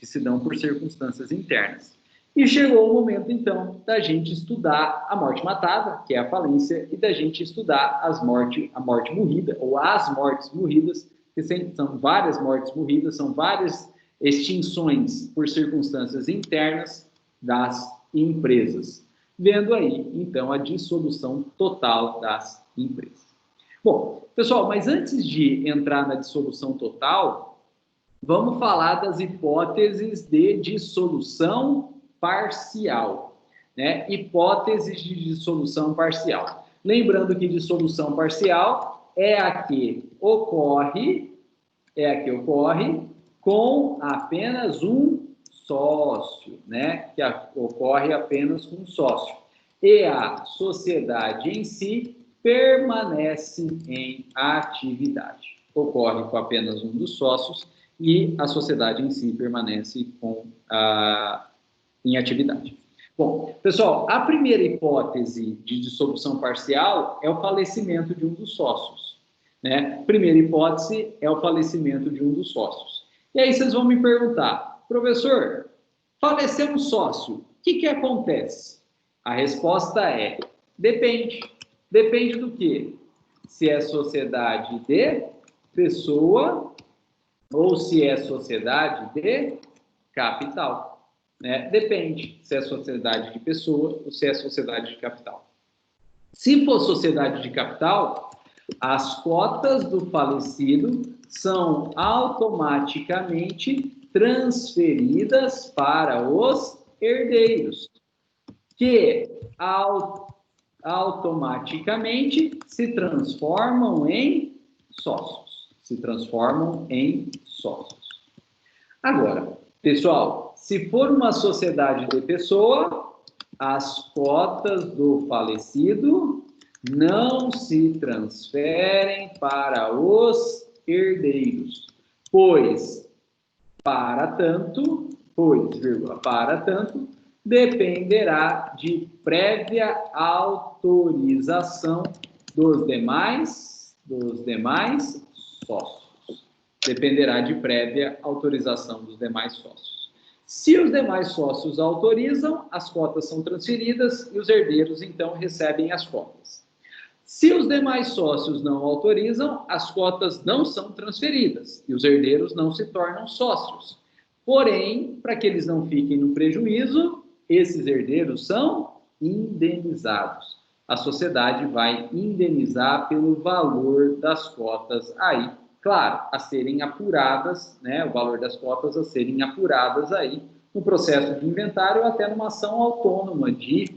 E chegou o momento, então, da gente estudar a morte matada, que é a falência, e da gente estudar a morte morrida, ou as mortes morridas, que são várias mortes morridas, são várias extinções por circunstâncias internas das empresas. Vendo aí, então, a dissolução total das empresas. Bom, pessoal, mas antes de entrar na dissolução total, vamos falar das hipóteses de dissolução parcial, né? Hipóteses de dissolução parcial. Lembrando que dissolução parcial é a que ocorre com apenas um sócio, né? Que ocorre apenas com um sócio. E a sociedade em si permanece em atividade. Ocorre com apenas um dos sócios e a sociedade em si permanece em atividade. Bom, pessoal, a primeira hipótese de dissolução parcial é o falecimento de um dos sócios, né? Primeira hipótese é o falecimento de um dos sócios. E aí vocês vão me perguntar, professor, faleceu um sócio, o que acontece? A resposta é, depende. Depende do quê? Se é sociedade de pessoa ou se é sociedade de capital. Né? Depende se é sociedade de pessoa ou se é sociedade de capital. Se for sociedade de capital, as cotas do falecido são automaticamente transferidas para os herdeiros, que automaticamente se transformam em sócios. Agora, pessoal, se for uma sociedade de pessoa, as cotas do falecido não se transferem para os herdeiros, pois, para tanto, dependerá de prévia autorização dos demais sócios. Dependerá de prévia autorização dos demais sócios. Se os demais sócios autorizam, as cotas são transferidas e os herdeiros, então, recebem as cotas. Se os demais sócios não autorizam, as cotas não são transferidas e os herdeiros não se tornam sócios. Porém, para que eles não fiquem no prejuízo, esses herdeiros são indenizados. A sociedade vai indenizar pelo valor das cotas aí, claro, a serem apuradas, né, o valor das cotas a serem apuradas aí no processo de inventário ou até numa ação autônoma de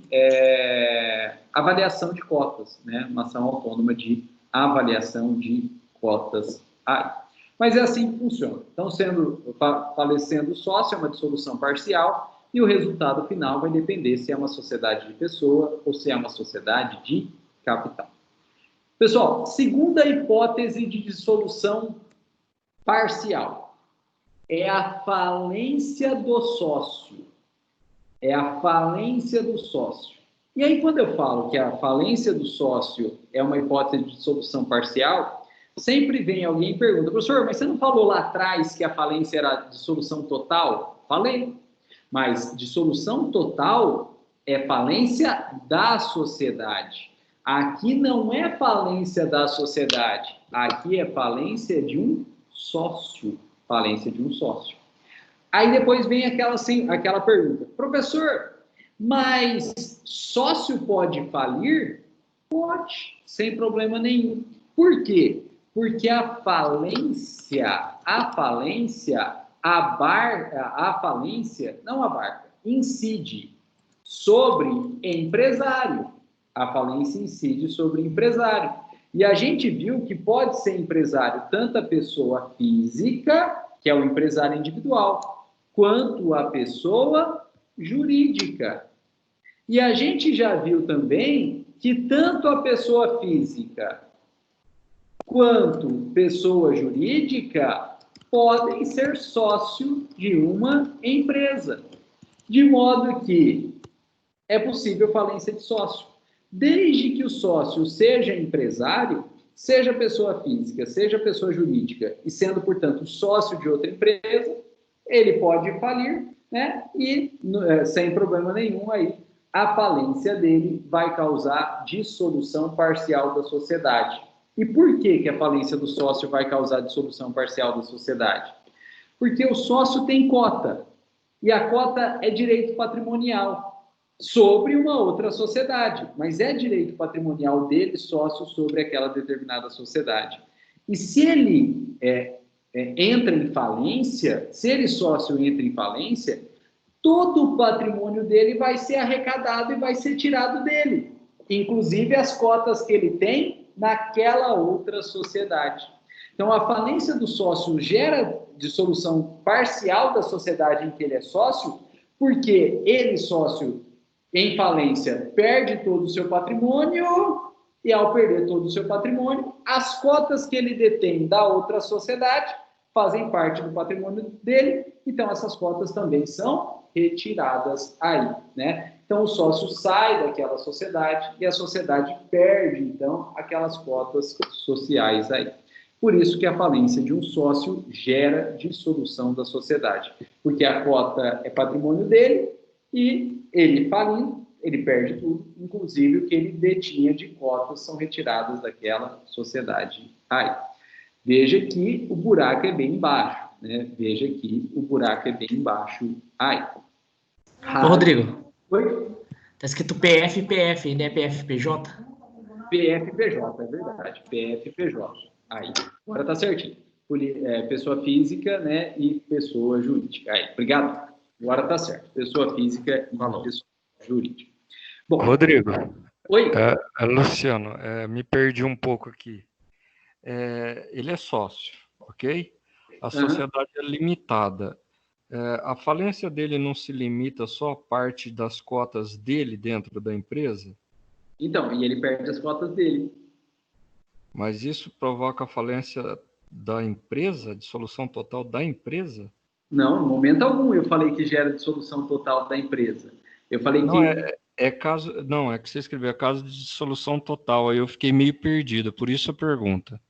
avaliação de cotas, né, uma ação autônoma de avaliação de cotas aí. Mas é assim que funciona. Então, falecendo o sócio, é uma dissolução parcial e o resultado final vai depender se é uma sociedade de pessoa ou se é uma sociedade de capital. Pessoal, segunda hipótese de dissolução parcial É a falência do sócio. É a falência do sócio. E aí, quando eu falo que a falência do sócio é uma hipótese de solução parcial, sempre vem alguém e pergunta, professor, mas você não falou lá atrás que a falência era de solução total? Falei. Mas de solução total é falência da sociedade. Aqui não é falência da sociedade. Aqui é falência de um sócio. Falência de um sócio. Aí depois vem aquela pergunta, professor, mas sócio pode falir? Pode, sem problema nenhum. Por quê? Porque a falência incide sobre empresário. A falência incide sobre empresário. E a gente viu que pode ser empresário tanto a pessoa física, que é o empresário individual, quanto a pessoa jurídica. E a gente já viu também que tanto a pessoa física quanto pessoa jurídica podem ser sócio de uma empresa. De modo que é possível falência de sócio. Desde que o sócio seja empresário, seja pessoa física, seja pessoa jurídica, e sendo, portanto, sócio de outra empresa, ele pode falir, né? E sem problema nenhum aí, a falência dele vai causar dissolução parcial da sociedade. E por que a falência do sócio vai causar dissolução parcial da sociedade? Porque o sócio tem cota, e a cota é direito patrimonial sobre uma outra sociedade, mas é direito patrimonial dele, sócio, sobre aquela determinada sociedade. E se ele entra em falência, se ele sócio entra em falência, todo o patrimônio dele vai ser arrecadado e vai ser tirado dele, inclusive as cotas que ele tem naquela outra sociedade. Então, a falência do sócio gera dissolução parcial da sociedade em que ele é sócio, porque ele, sócio em falência, perde todo o seu patrimônio, e ao perder todo o seu patrimônio, as cotas que ele detém da outra sociedade fazem parte do patrimônio dele, então essas cotas também são retiradas aí, né? Então o sócio sai daquela sociedade e a sociedade perde, então, aquelas cotas sociais aí. Por isso que a falência de um sócio gera dissolução da sociedade, porque a cota é patrimônio dele e ele falindo, ele perde tudo, inclusive o que ele detinha de cotas são retiradas daquela sociedade aí. Veja que o buraco é bem embaixo, né? Veja que o buraco é bem embaixo aí. Ô, Rodrigo. Oi? Tá escrito PFPF, né? PFPJ? PFPJ, é verdade. PFPJ. Aí, agora tá certinho. Pessoa física, né? E pessoa jurídica. Aí, obrigado. Agora tá certo. Pessoa física e pessoa jurídica. Bom, Rodrigo. Oi? Luciano, me perdi um pouco aqui. Ele é sócio, ok? A sociedade é limitada. A falência dele não se limita só a parte das cotas dele dentro da empresa? Então, e ele perde as cotas dele. Mas isso provoca a falência da empresa, dissolução total da empresa? Não, no momento algum eu falei que gera dissolução total da empresa. Eu falei não, que... Não, é que você escreveu caso de dissolução total, aí eu fiquei meio perdido, por isso a pergunta.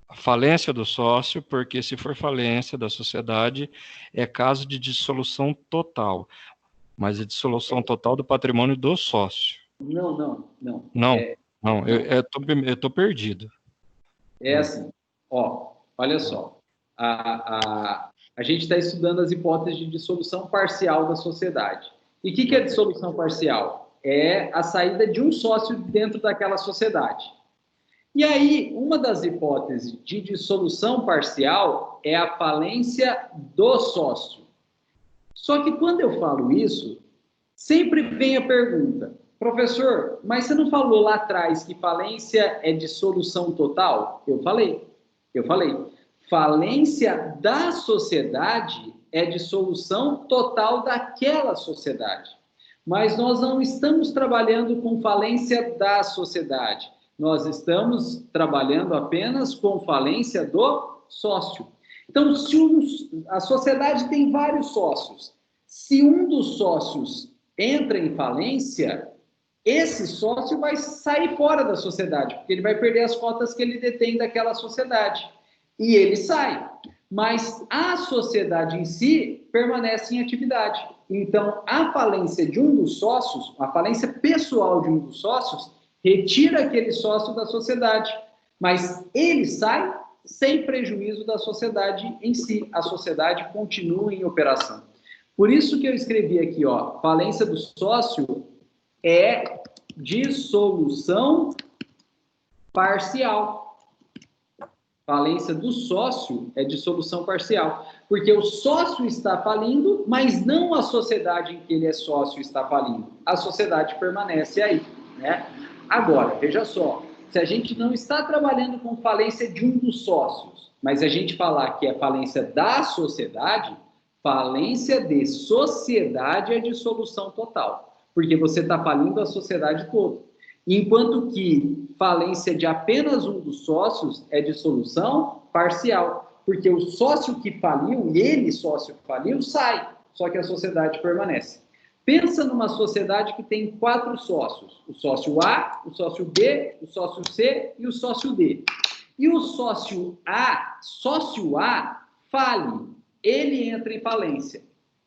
A falência do sócio, porque se for falência da sociedade, é caso de dissolução total, mas é dissolução total do patrimônio do sócio. Não. Eu tô perdido. É assim, olha só, a gente está estudando as hipóteses de dissolução parcial da sociedade. E o que é dissolução parcial? É a saída de um sócio dentro daquela sociedade. E aí, uma das hipóteses de dissolução parcial é a falência do sócio. Só que quando eu falo isso, sempre vem a pergunta, professor, mas você não falou lá atrás que falência é dissolução total? Eu falei. Falência da sociedade é dissolução total daquela sociedade. Mas nós não estamos trabalhando com falência da sociedade. Nós estamos trabalhando apenas com falência do sócio. Então, a sociedade tem vários sócios. Se um dos sócios entra em falência, esse sócio vai sair fora da sociedade, porque ele vai perder as cotas que ele detém daquela sociedade. E ele sai. Mas a sociedade em si permanece em atividade. Então, a falência de um dos sócios, a falência pessoal de um dos sócios, retira aquele sócio da sociedade. Mas ele sai sem prejuízo da sociedade em si. A sociedade continua em operação. Por isso que eu escrevi aqui, ó, falência do sócio é dissolução parcial. Falência do sócio é dissolução parcial, porque o sócio está falindo, mas não a sociedade em que ele é sócio está falindo. A sociedade permanece aí, né? Agora, veja só, se a gente não está trabalhando com falência de um dos sócios, mas a gente falar que é falência da sociedade, falência de sociedade é dissolução total, porque você está falindo a sociedade toda. Enquanto que falência de apenas um dos sócios é dissolução parcial, porque o sócio que faliu, ele sócio que faliu, sai, só que a sociedade permanece. Pensa numa sociedade que tem 4 sócios, o sócio A, o sócio B, o sócio C e o sócio D. E o sócio A fale, ele entra em falência.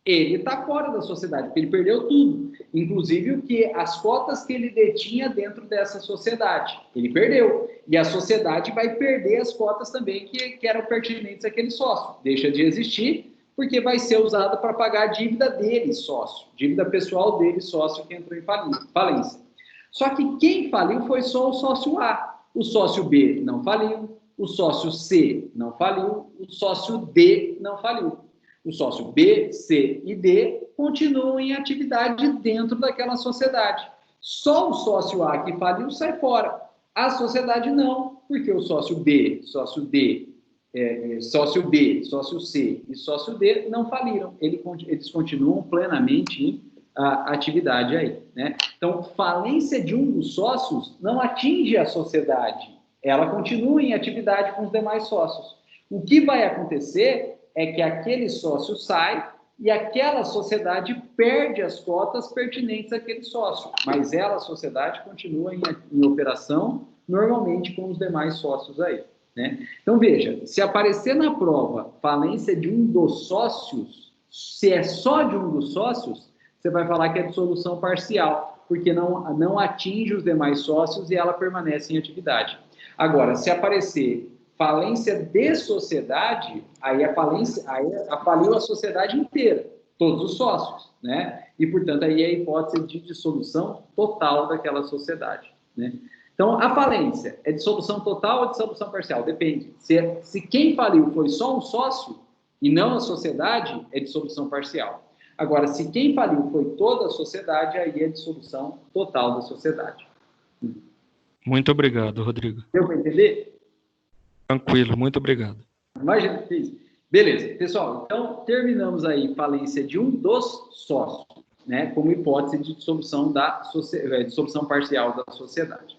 Ele está fora da sociedade, porque ele perdeu tudo, inclusive as cotas que ele detinha dentro dessa sociedade. Ele perdeu. E a sociedade vai perder as cotas também que eram pertinentes àquele sócio. Deixa de existir, porque vai ser usada para pagar a dívida dele, sócio. Dívida pessoal dele, sócio, que entrou em falência. Só que quem faliu foi só o sócio A. O sócio B não faliu, o sócio C não faliu, o sócio D não faliu. O sócio B, C e D continuam em atividade dentro daquela sociedade. Só o sócio A que faliu sai fora. A sociedade não, porque o sócio B, sócio D, sócio B, sócio C e sócio D não faliram. Eles continuam plenamente em atividade aí, né? Então, falência de um dos sócios não atinge a sociedade. Ela continua em atividade com os demais sócios. O que vai acontecer é que aquele sócio sai e aquela sociedade perde as cotas pertinentes àquele sócio, mas a sociedade, continua em operação normalmente com os demais sócios aí, né? Então, veja, se aparecer na prova falência de um dos sócios, se é só de um dos sócios, você vai falar que é dissolução parcial, porque não atinge os demais sócios e ela permanece em atividade. Agora, se aparecer falência de sociedade, aí faliu a sociedade inteira, todos os sócios, né? E, portanto, aí é a hipótese de dissolução total daquela sociedade, né? Então, a falência é dissolução total ou dissolução parcial? Depende. Se quem faliu foi só um sócio e não a sociedade, é dissolução parcial. Agora, se quem faliu foi toda a sociedade, aí é dissolução total da sociedade. Muito obrigado, Rodrigo. Deu para entender? Tranquilo, muito obrigado. Imagina que fez. Beleza, pessoal, então terminamos aí falência de um dos sócios, né, como hipótese de dissolução parcial da sociedade.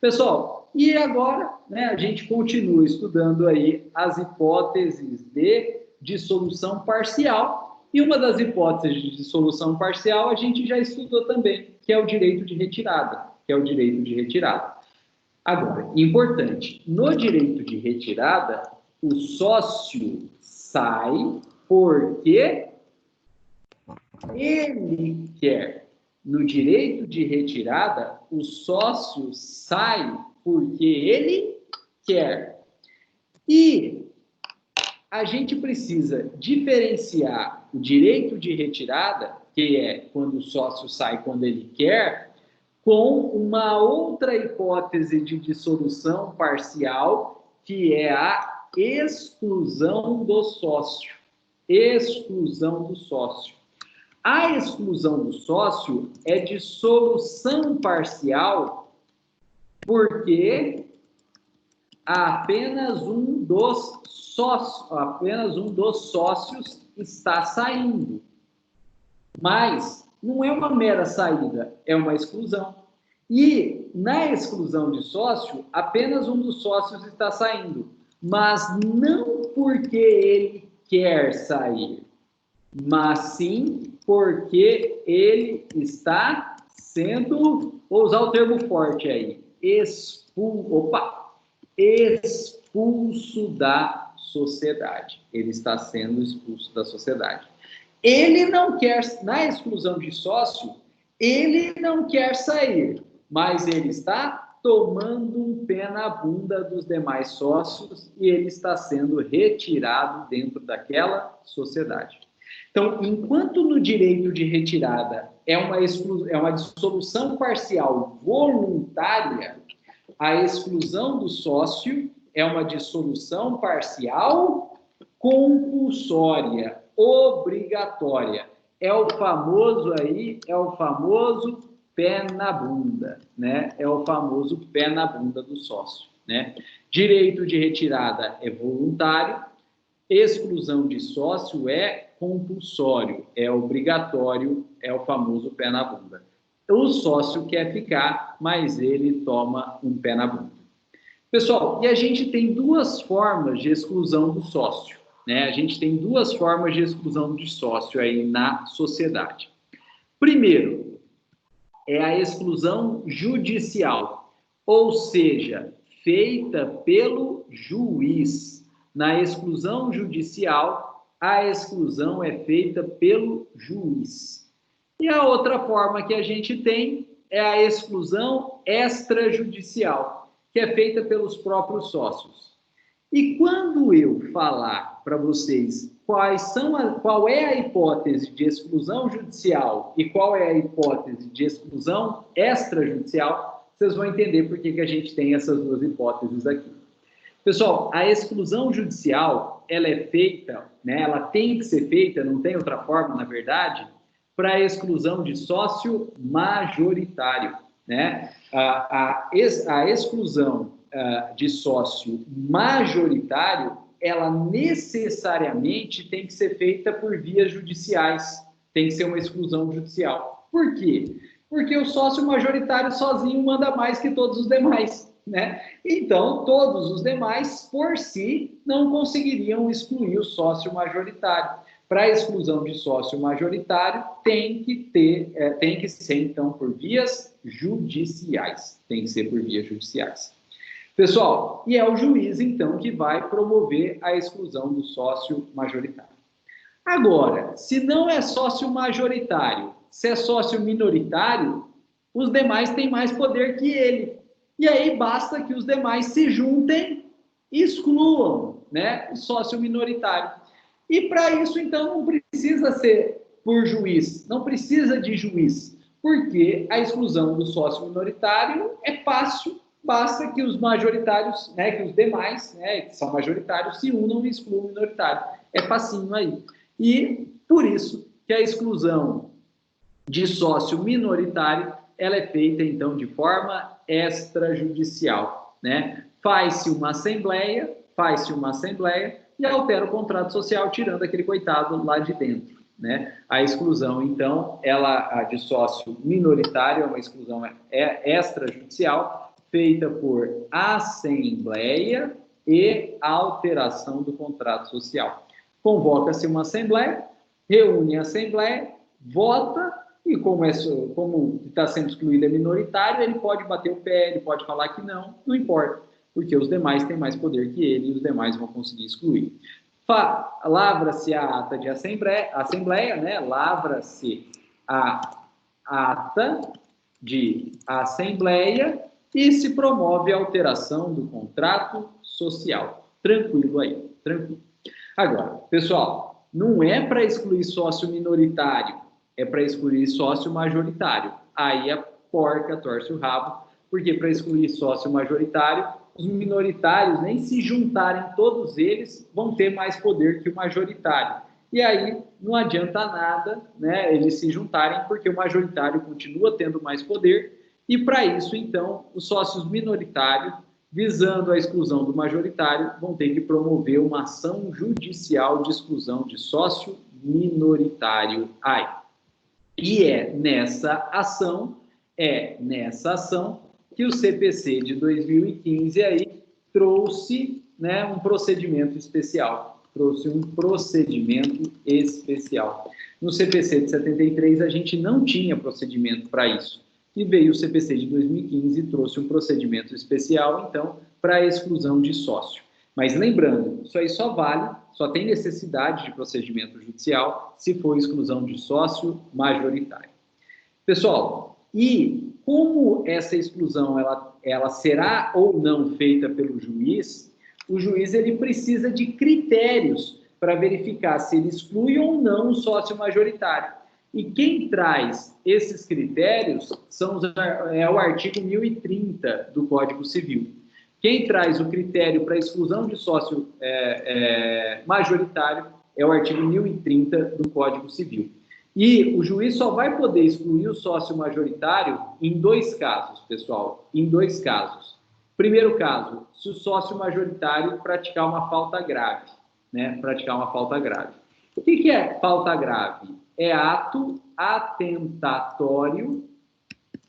Pessoal, e agora, né, a gente continua estudando aí as hipóteses de dissolução parcial, e uma das hipóteses de dissolução parcial a gente já estudou também, que é o direito de retirada, Agora, importante, no direito de retirada, o sócio sai porque ele quer. No direito de retirada, o sócio sai porque ele quer. E a gente precisa diferenciar o direito de retirada, que é quando o sócio sai quando ele quer, com uma outra hipótese de dissolução parcial, que é a exclusão do sócio. Exclusão do sócio. A exclusão do sócio é dissolução parcial porque apenas um dos sócios está saindo. Mas não é uma mera saída, é uma exclusão. E na exclusão de sócio, apenas um dos sócios está saindo, mas não porque ele quer sair, mas sim porque ele está sendo, vou usar o termo forte aí, expulso da sociedade. Ele está sendo expulso da sociedade. Ele não quer, na exclusão de sócio, ele não quer sair, mas ele está tomando um pé na bunda dos demais sócios e ele está sendo retirado dentro daquela sociedade. Então, enquanto no direito de retirada é uma dissolução parcial voluntária, a exclusão do sócio é uma dissolução parcial compulsória, obrigatória. É o famoso pé na bunda, né? É o famoso pé na bunda do sócio, né? Direito de retirada é voluntário, exclusão de sócio é compulsório, é obrigatório, é o famoso pé na bunda. O sócio quer ficar, mas ele toma um pé na bunda. Pessoal, e a gente tem duas formas de exclusão do sócio, né? A gente tem duas formas de exclusão de sócio aí na sociedade. Primeiro, é a exclusão judicial, ou seja, feita pelo juiz. Na exclusão judicial, a exclusão é feita pelo juiz. E a outra forma que a gente tem é a exclusão extrajudicial, que é feita pelos próprios sócios. E quando eu falar para vocês qual é a hipótese de exclusão judicial e qual é a hipótese de exclusão extrajudicial, vocês vão entender por que a gente tem essas duas hipóteses aqui. Pessoal, a exclusão judicial, ela é feita, né, ela tem que ser feita, não tem outra forma, na verdade, para a exclusão de sócio majoritário, né? A exclusão de sócio majoritário, ela necessariamente tem que ser feita por vias judiciais, tem que ser uma exclusão judicial. Por quê? Porque o sócio majoritário sozinho manda mais que todos os demais, né? Então, todos os demais, por si, não conseguiriam excluir o sócio majoritário. Para a exclusão de sócio majoritário, tem que ser, então, por vias judiciais. Tem que ser por vias judiciais. Pessoal, e é o juiz, então, que vai promover a exclusão do sócio majoritário. Agora, se não é sócio majoritário, se é sócio minoritário, os demais têm mais poder que ele. E aí basta que os demais se juntem e excluam, né, o sócio minoritário. E para isso, então, não precisa ser por juiz, não precisa de juiz, porque a exclusão do sócio minoritário é fácil, basta que os majoritários, né, que os demais, né, que são majoritários, se unam e excluam o minoritário. É facinho aí. E por isso que a exclusão de sócio minoritário, ela é feita, então, de forma extrajudicial, né? Faz-se uma assembleia e altera o contrato social, tirando aquele coitado lá de dentro, né? A exclusão, então, a de sócio minoritário é uma exclusão extrajudicial, feita por assembleia e alteração do contrato social. Convoca-se uma assembleia, reúne a assembleia, vota, e como está sendo excluído é minoritário, ele pode bater o pé, ele pode falar que não importa, porque os demais têm mais poder que ele e os demais vão conseguir excluir. Lavra-se a ata de assembleia, né? Lavra-se a ata de assembleia e se promove a alteração do contrato social. Tranquilo aí, tranquilo. Agora, pessoal, não é para excluir sócio minoritário, é para excluir sócio majoritário. Aí a porca torce o rabo, porque para excluir sócio majoritário, os minoritários, nem se juntarem todos eles, vão ter mais poder que o majoritário. E aí não adianta nada, né, eles se juntarem, porque o majoritário continua tendo mais poder, e para isso, então, os sócios minoritários, visando a exclusão do majoritário, vão ter que promover uma ação judicial de exclusão de sócio minoritário. E é nessa ação que o CPC de 2015 aí trouxe, né, um procedimento especial. Trouxe um procedimento especial. No CPC de 73, a gente não tinha procedimento para isso. E veio o CPC de 2015 e trouxe um procedimento especial, então, para a exclusão de sócio. Mas lembrando, isso aí só vale, só tem necessidade de procedimento judicial se for exclusão de sócio majoritário. Pessoal, e como essa exclusão ela será ou não feita pelo juiz, o juiz ele precisa de critérios para verificar se ele exclui ou não o sócio majoritário. E quem traz esses critérios é o artigo 1030 do Código Civil. Quem traz o critério para exclusão de sócio majoritário é o artigo 1030 do Código Civil. E o juiz só vai poder excluir o sócio majoritário em 2 casos, pessoal, em 2 casos. Primeiro caso, se o sócio majoritário praticar uma falta grave, né? Praticar uma falta grave. O que é falta grave? É ato atentatório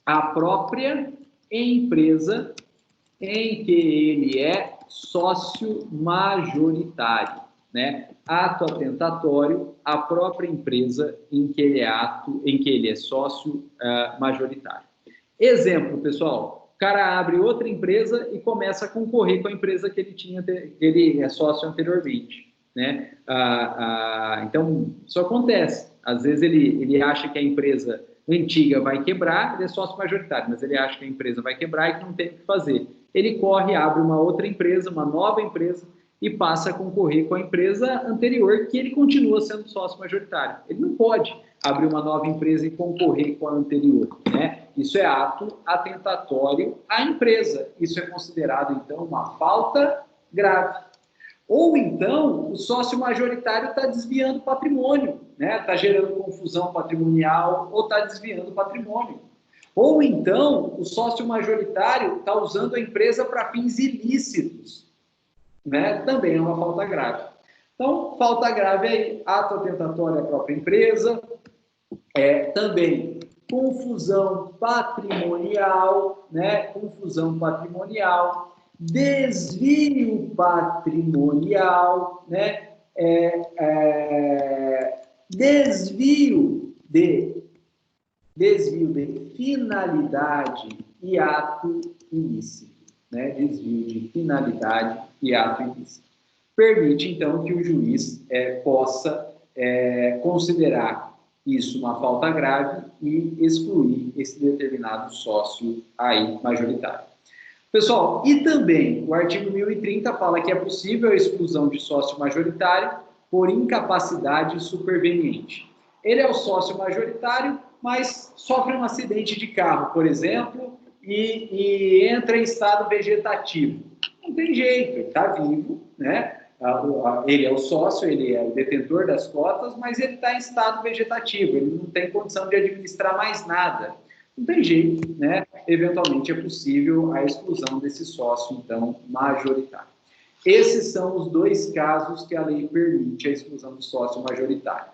à própria empresa em que ele é sócio majoritário, né? Ato atentatório à própria empresa em que ele é sócio majoritário. Exemplo, pessoal, o cara abre outra empresa e começa a concorrer com a empresa que ele é sócio anteriormente, né? Então, isso acontece. Às vezes ele acha que a empresa antiga vai quebrar, ele é sócio majoritário, mas ele acha que a empresa vai quebrar e que não tem o que fazer. Ele corre, abre uma outra empresa, uma nova empresa, e passa a concorrer com a empresa anterior, que ele continua sendo sócio majoritário. Ele não pode abrir uma nova empresa e concorrer com a anterior, né? Isso é ato atentatório à empresa. Isso é considerado, então, uma falta grave. Ou então, o sócio majoritário está desviando patrimônio, né? Está gerando confusão patrimonial ou está desviando patrimônio. Ou então, o sócio majoritário está usando a empresa para fins ilícitos, né? Também é uma falta grave. Então, falta grave aí, ato atentatório à própria empresa, também confusão patrimonial, né? Confusão patrimonial, desvio patrimonial, né? Desvio de finalidade e ato ilícito, né? Desvio de finalidade e ato ilícito. Permite, então, que o juiz possa considerar isso uma falta grave e excluir esse determinado sócio aí majoritário. Pessoal, e também o artigo 1030 fala que é possível a exclusão de sócio majoritário por incapacidade superveniente. Ele é o sócio majoritário, mas sofre um acidente de carro, por exemplo, e entra em estado vegetativo. Não tem jeito, ele está vivo, né? Ele é o sócio, ele é o detentor das cotas, mas ele está em estado vegetativo, ele não tem condição de administrar mais nada. Não tem jeito, né? Eventualmente é possível a exclusão desse sócio, então, majoritário. Esses são os 2 casos que a lei permite a exclusão do sócio majoritário.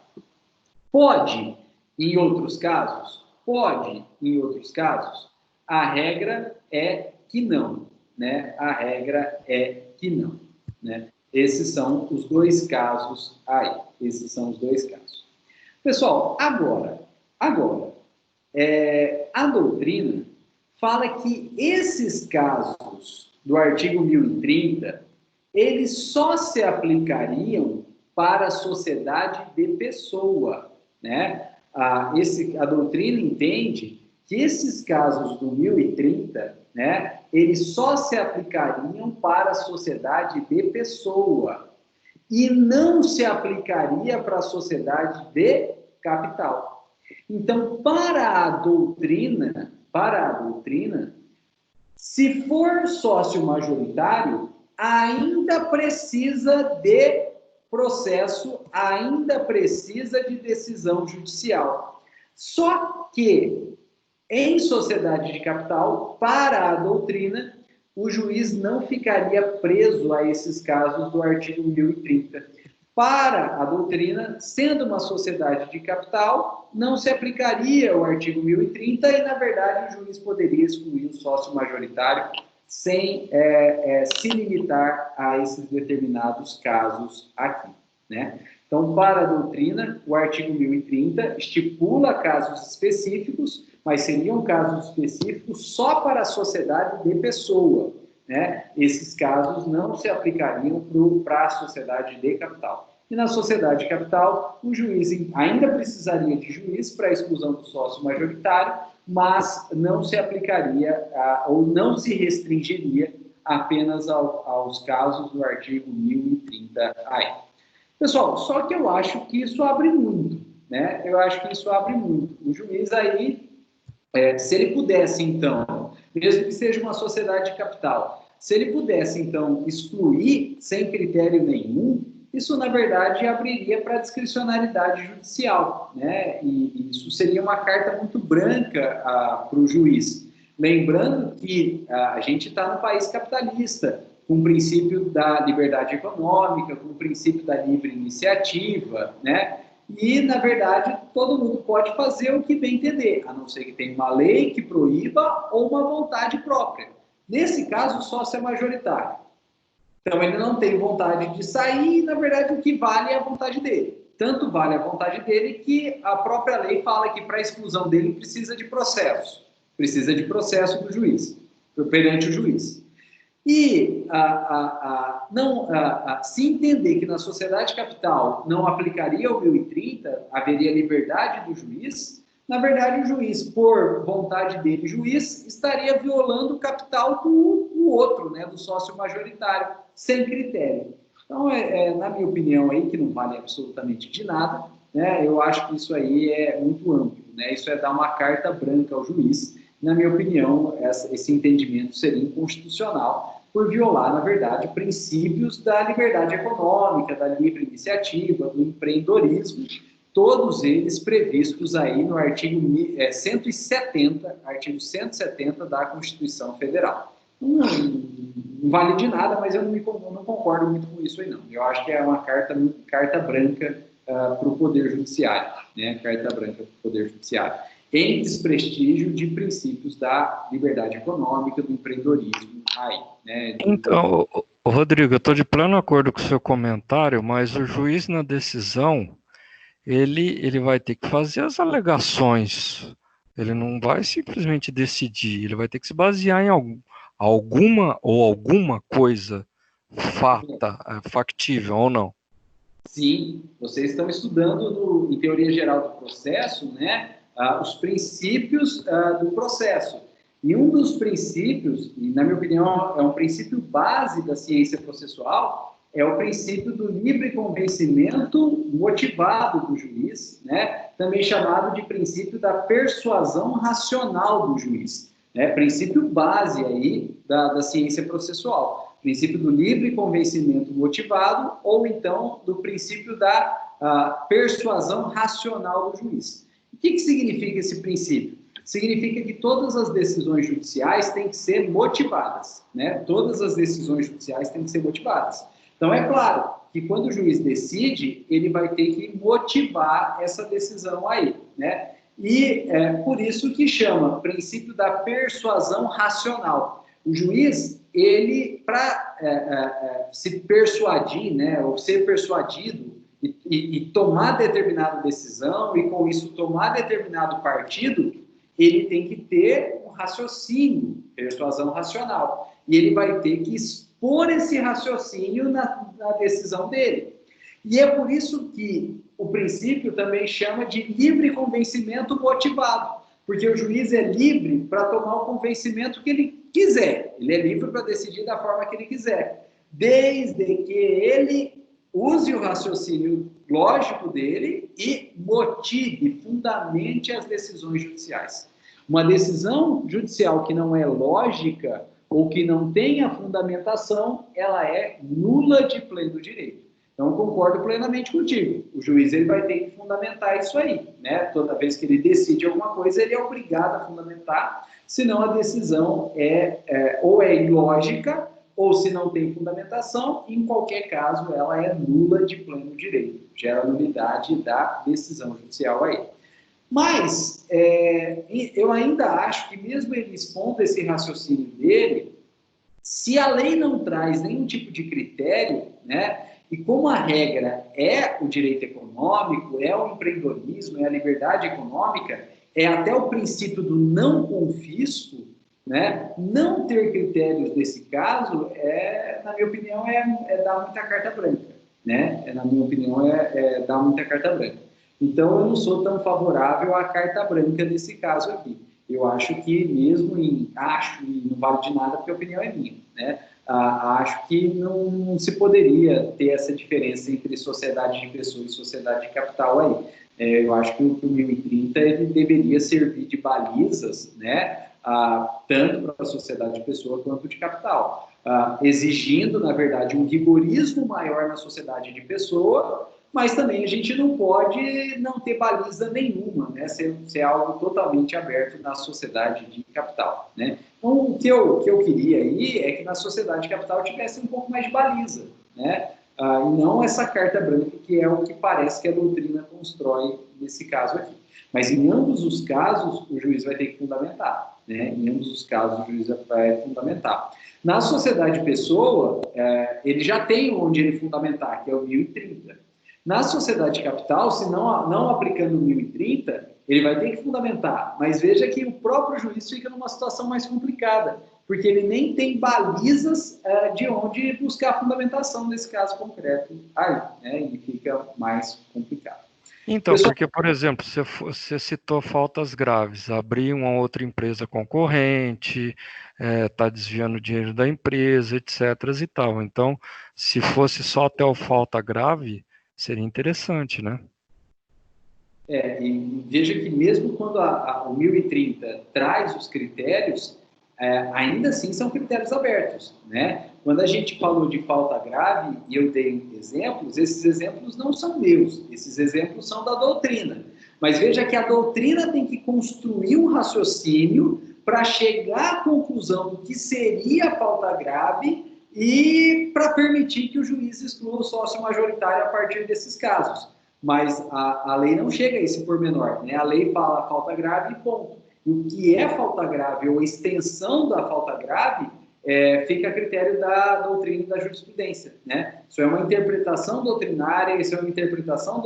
Pode, em outros casos? Pode, em outros casos. A regra é que não, né? A regra é que não, né? Esses são os 2 casos aí. Esses são os 2 casos. Pessoal, agora, a doutrina fala que esses casos do artigo 1030, eles só se aplicariam para a sociedade de pessoa, né? A doutrina entende que esses casos do 1030, né, eles só se aplicariam para a sociedade de pessoa e não se aplicaria para a sociedade de capital. Então, para a doutrina, se for sócio majoritário, ainda precisa de processo, ainda precisa de decisão judicial. Só que, em sociedade de capital, para a doutrina, o juiz não ficaria preso a esses casos do artigo 1030. Para a doutrina, sendo uma sociedade de capital, não se aplicaria o artigo 1030 e, na verdade, o juiz poderia excluir o sócio majoritário sem se limitar a esses determinados casos aqui, né? Então, para a doutrina, o artigo 1030 estipula casos específicos, mas seriam casos específicos só para a sociedade de pessoa, né? Esses casos não se aplicariam para a sociedade de capital. E na sociedade de capital, o juiz ainda precisaria de juiz para a exclusão do sócio majoritário, mas não se aplicaria ou não se restringiria apenas aos casos do artigo 1030-AI. Pessoal, só que eu acho que isso abre muito, né? Eu acho que isso abre muito. O juiz aí, se ele pudesse, então, mesmo que seja uma sociedade de capital, se ele pudesse, então, excluir sem critério nenhum, isso, na verdade, abriria para a discricionariedade judicial, né? E isso seria uma carta muito branca para o juiz. Lembrando que a gente está no país capitalista, com o princípio da liberdade econômica, com o princípio da livre iniciativa, né? E, na verdade, todo mundo pode fazer o que bem entender, a não ser que tenha uma lei que proíba ou uma vontade própria. Nesse caso, o sócio é majoritário. Então, ele não tem vontade de sair e, na verdade, o que vale é a vontade dele. Tanto vale a vontade dele que a própria lei fala que, para a exclusão dele, precisa de processo. Precisa de processo do juiz, perante o juiz. E se entender que na sociedade capital não aplicaria o 1030, haveria liberdade do juiz, na verdade o juiz, por vontade dele, juiz, estaria violando o capital do outro, né, do sócio majoritário, sem critério. Então, na minha opinião, aí, que não vale absolutamente de nada, né, eu acho que isso aí é muito amplo, né, isso é dar uma carta branca ao juiz. Na minha opinião, esse entendimento seria inconstitucional, por violar, na verdade, princípios da liberdade econômica, da livre iniciativa, do empreendedorismo, todos eles previstos aí no artigo 170 da Constituição Federal. Não vale de nada, mas eu não concordo muito com isso aí, não. Eu acho que é uma carta branca para o Poder Judiciário, né? Carta branca para o Poder Judiciário, em desprestígio de princípios da liberdade econômica, do empreendedorismo aí, né? Então, Rodrigo, eu estou de pleno acordo com o seu comentário, mas o juiz na decisão, ele vai ter que fazer as alegações, ele não vai simplesmente decidir, ele vai ter que se basear em alguma coisa factível ou não. Sim, vocês estão estudando em teoria geral do processo, né, os princípios do processo. E um dos princípios, e na minha opinião é um princípio base da ciência processual, é o princípio do livre convencimento motivado do juiz, né, também chamado de princípio da persuasão racional do juiz, né, princípio base aí da ciência processual. Princípio do livre convencimento motivado, ou então do princípio da persuasão racional do juiz. O que significa esse princípio? Significa que todas as decisões judiciais têm que ser motivadas, né? Todas as decisões judiciais têm que ser motivadas. Então, é claro que quando o juiz decide, ele vai ter que motivar essa decisão aí, né? E é por isso que chama princípio da persuasão racional. O juiz, ele, para se persuadir, né, ou ser persuadido e tomar determinada decisão e, com isso, tomar determinado partido, ele tem que ter um raciocínio, persuasão racional. E ele vai ter que expor esse raciocínio na decisão dele. E é por isso que o princípio também chama de livre convencimento motivado, porque o juiz é livre para tomar o convencimento que ele quiser. Ele é livre para decidir da forma que ele quiser, desde que ele use o raciocínio lógico dele e motive, fundamente as decisões judiciais. Uma decisão judicial que não é lógica ou que não tenha fundamentação, ela é nula de pleno direito. Então, concordo plenamente contigo. O juiz ele vai ter que fundamentar isso aí, né? Toda vez que ele decide alguma coisa, ele é obrigado a fundamentar, senão a decisão ou é ilógica, ou se não tem fundamentação, em qualquer caso, ela é nula de pleno direito. Gera nulidade da decisão judicial aí. Mas, eu ainda acho que mesmo ele expondo esse raciocínio dele, Se a lei não traz nenhum tipo de critério, né, e como a regra é o direito econômico, é o empreendedorismo, é a liberdade econômica, é até o princípio do não confisco, né, não ter critérios desse caso, na minha opinião, é dar muita carta branca. Né? Na minha opinião, é dar muita carta branca. Então, eu não sou tão favorável à carta branca nesse caso aqui. Eu acho que mesmo acho, e não vale de nada porque a opinião é minha, né? Acho que não se poderia ter essa diferença entre sociedade de pessoas e sociedade de capital aí. Eu acho que o 2030 ele deveria servir de balizas, né? Tanto para a sociedade de pessoa quanto de capital. Exigindo, na verdade, um rigorismo maior na sociedade de pessoa, mas também a gente não pode não ter baliza nenhuma, né? Ser algo totalmente aberto na sociedade de capital, né? Então, o que eu queria aí é que na sociedade de capital tivesse um pouco mais de baliza, né? E não essa carta branca, que é o que parece que a doutrina constrói nesse caso aqui. Mas em ambos os casos, o juiz vai ter que fundamentar, né? Em ambos os casos, o juiz vai fundamentar. Na sociedade pessoa, ele já tem onde ele fundamentar, que é o 1030. Na sociedade de capital, se não aplicando o 1030, ele vai ter que fundamentar. Mas veja que o próprio juiz fica numa situação mais complicada, porque ele nem tem balizas de onde buscar a fundamentação nesse caso concreto aí, né? E fica mais complicado. Então, porque, por exemplo, você citou faltas graves, abrir uma outra empresa concorrente, está desviando dinheiro da empresa, etc. e tal. Então, se fosse só até o falta grave, seria interessante, né? E veja que mesmo quando o 1030 traz os critérios, ainda assim são critérios abertos, né? Quando a gente falou de falta grave, e eu dei exemplos, esses exemplos não são meus, esses exemplos são da doutrina. Mas veja que a doutrina tem que construir um raciocínio para chegar à conclusão do que seria a falta grave e para permitir que o juiz exclua o sócio majoritário a partir desses casos. Mas a lei não chega a esse pormenor, né? A lei fala falta grave e ponto. E o que é falta grave ou a extensão da falta grave fica a critério da doutrina e da jurisprudência, né? Isso é uma interpretação doutrinária, isso é uma interpretação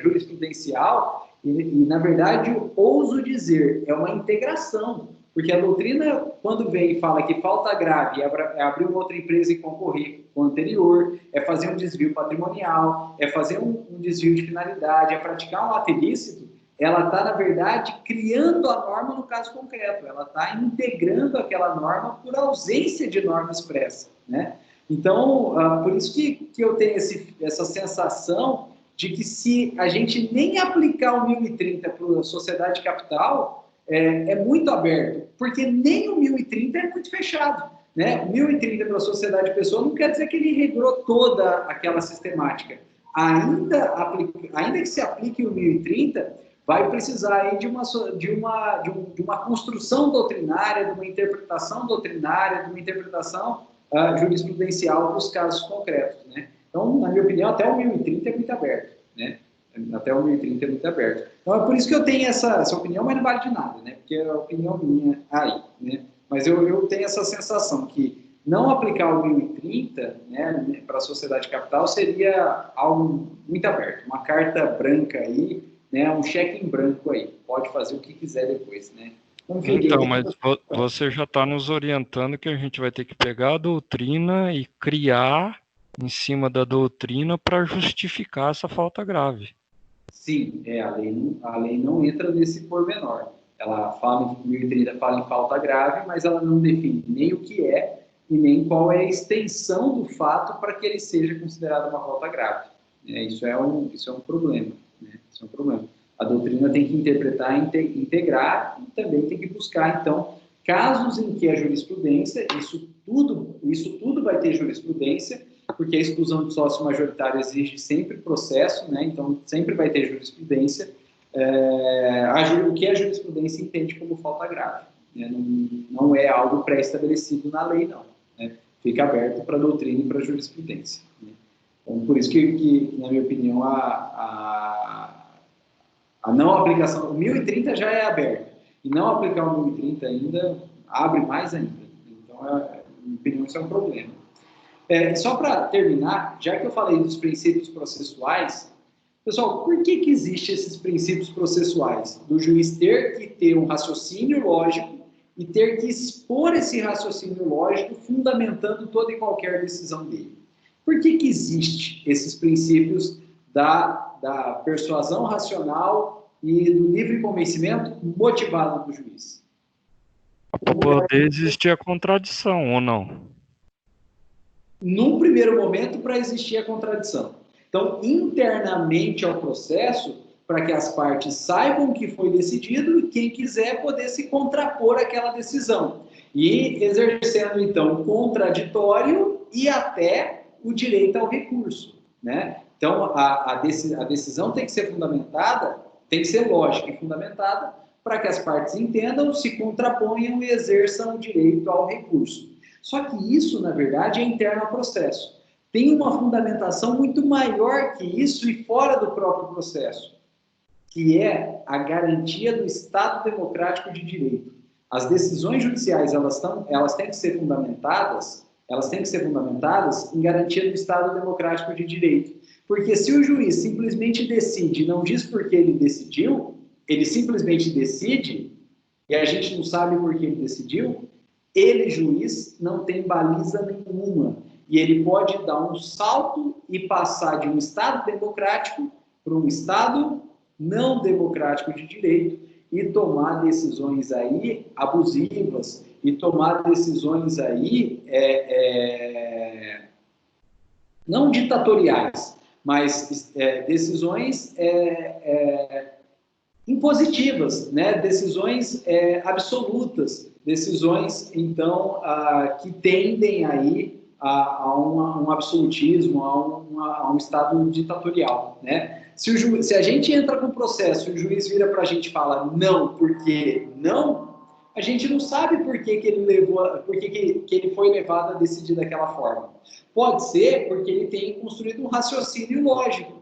jurisprudencial e, na verdade, eu ouso dizer, é uma integração, porque a doutrina, quando vem e fala que falta grave é abrir uma outra empresa e concorrer com a anterior, é fazer um desvio patrimonial, é fazer um desvio de finalidade, é praticar um ato ilícito, ela está, na verdade, criando a norma no caso concreto, ela está integrando aquela norma por ausência de norma expressa, né? Então, por isso que eu tenho essa sensação de que se a gente nem aplicar o 1030 para a sociedade de capital, é muito aberto, porque nem o 1030 é muito fechado, né? O 1030 para a sociedade de pessoa não quer dizer que ele regrou toda aquela sistemática. Ainda que se aplique o 1030, vai precisar aí de uma construção doutrinária, de uma interpretação doutrinária, de uma interpretação jurisprudencial para os casos concretos, né? Então, na minha opinião, até o 1030 é muito aberto, né? Até o 1030 é muito aberto. Então, é por isso que eu tenho essa opinião, mas não vale de nada, né? Porque é a opinião minha aí, né? Mas eu tenho essa sensação que não aplicar o 1030, né, para a sociedade capital seria algo muito aberto, uma carta branca aí, né, um cheque em branco aí, pode fazer o que quiser depois, né? Então, mas você já está nos orientando que a gente vai ter que pegar a doutrina e criar em cima da doutrina para justificar essa falta grave. Sim, a lei não entra nesse pormenor. Ela fala em 1030, fala em falta grave, mas ela não define nem o que é e nem qual é a extensão do fato para que ele seja considerado uma falta grave. Isso é um problema, né? Isso é um problema. A doutrina tem que interpretar, integrar e também tem que buscar, então, casos em que a jurisprudência, isso tudo vai ter jurisprudência, porque a exclusão de sócio majoritário exige sempre processo, né? Então sempre vai ter jurisprudência. O que a jurisprudência entende como falta grave, né? Não é algo pré-estabelecido na lei, não, né? Fica aberto para a doutrina e para a jurisprudência, né? Então, por isso que, na minha opinião, a não aplicação, o 1030 já é aberto, e não aplicar o 1030 ainda abre mais ainda. Então, minha opinião, isso é um problema. Só para terminar, já que eu falei dos princípios processuais, pessoal, por que existem esses princípios processuais? Do juiz ter que ter um raciocínio lógico e ter que expor esse raciocínio lógico fundamentando toda e qualquer decisão dele. Por que existem esses princípios da persuasão racional e do livre convencimento motivado do juiz? Para poder existir a contradição, ou não? Num primeiro momento, para existir a contradição. Então, internamente ao processo, para que as partes saibam o que foi decidido e quem quiser poder se contrapor àquela decisão. E exercendo, então, o contraditório e até o direito ao recurso, né? Então, a decisão tem que ser fundamentada, tem que ser lógica e fundamentada, para que as partes entendam, se contraponham e exerçam o direito ao recurso. Só que isso, na verdade, é interno ao processo. Tem uma fundamentação muito maior que isso e fora do próprio processo, que é a garantia do Estado democrático de direito. As decisões judiciais, elas têm que ser fundamentadas, em garantia do Estado democrático de direito. Porque se o juiz simplesmente decide, não diz por que ele decidiu, ele simplesmente decide, e a gente não sabe por que ele decidiu, ele, juiz, não tem baliza nenhuma. E ele pode dar um salto e passar de um Estado democrático para um Estado não democrático de direito e tomar decisões aí abusivas e tomar decisões aí não ditatoriais, mas decisões impositivas, né? Decisões absolutas, decisões, então, que tendem aí a um absolutismo, a um estado ditatorial, né? Se a gente entra com o processo e o juiz vira para a gente e fala não, porque não, a gente não sabe por que ele foi levado a decidir daquela forma. Pode ser porque ele tem construído um raciocínio lógico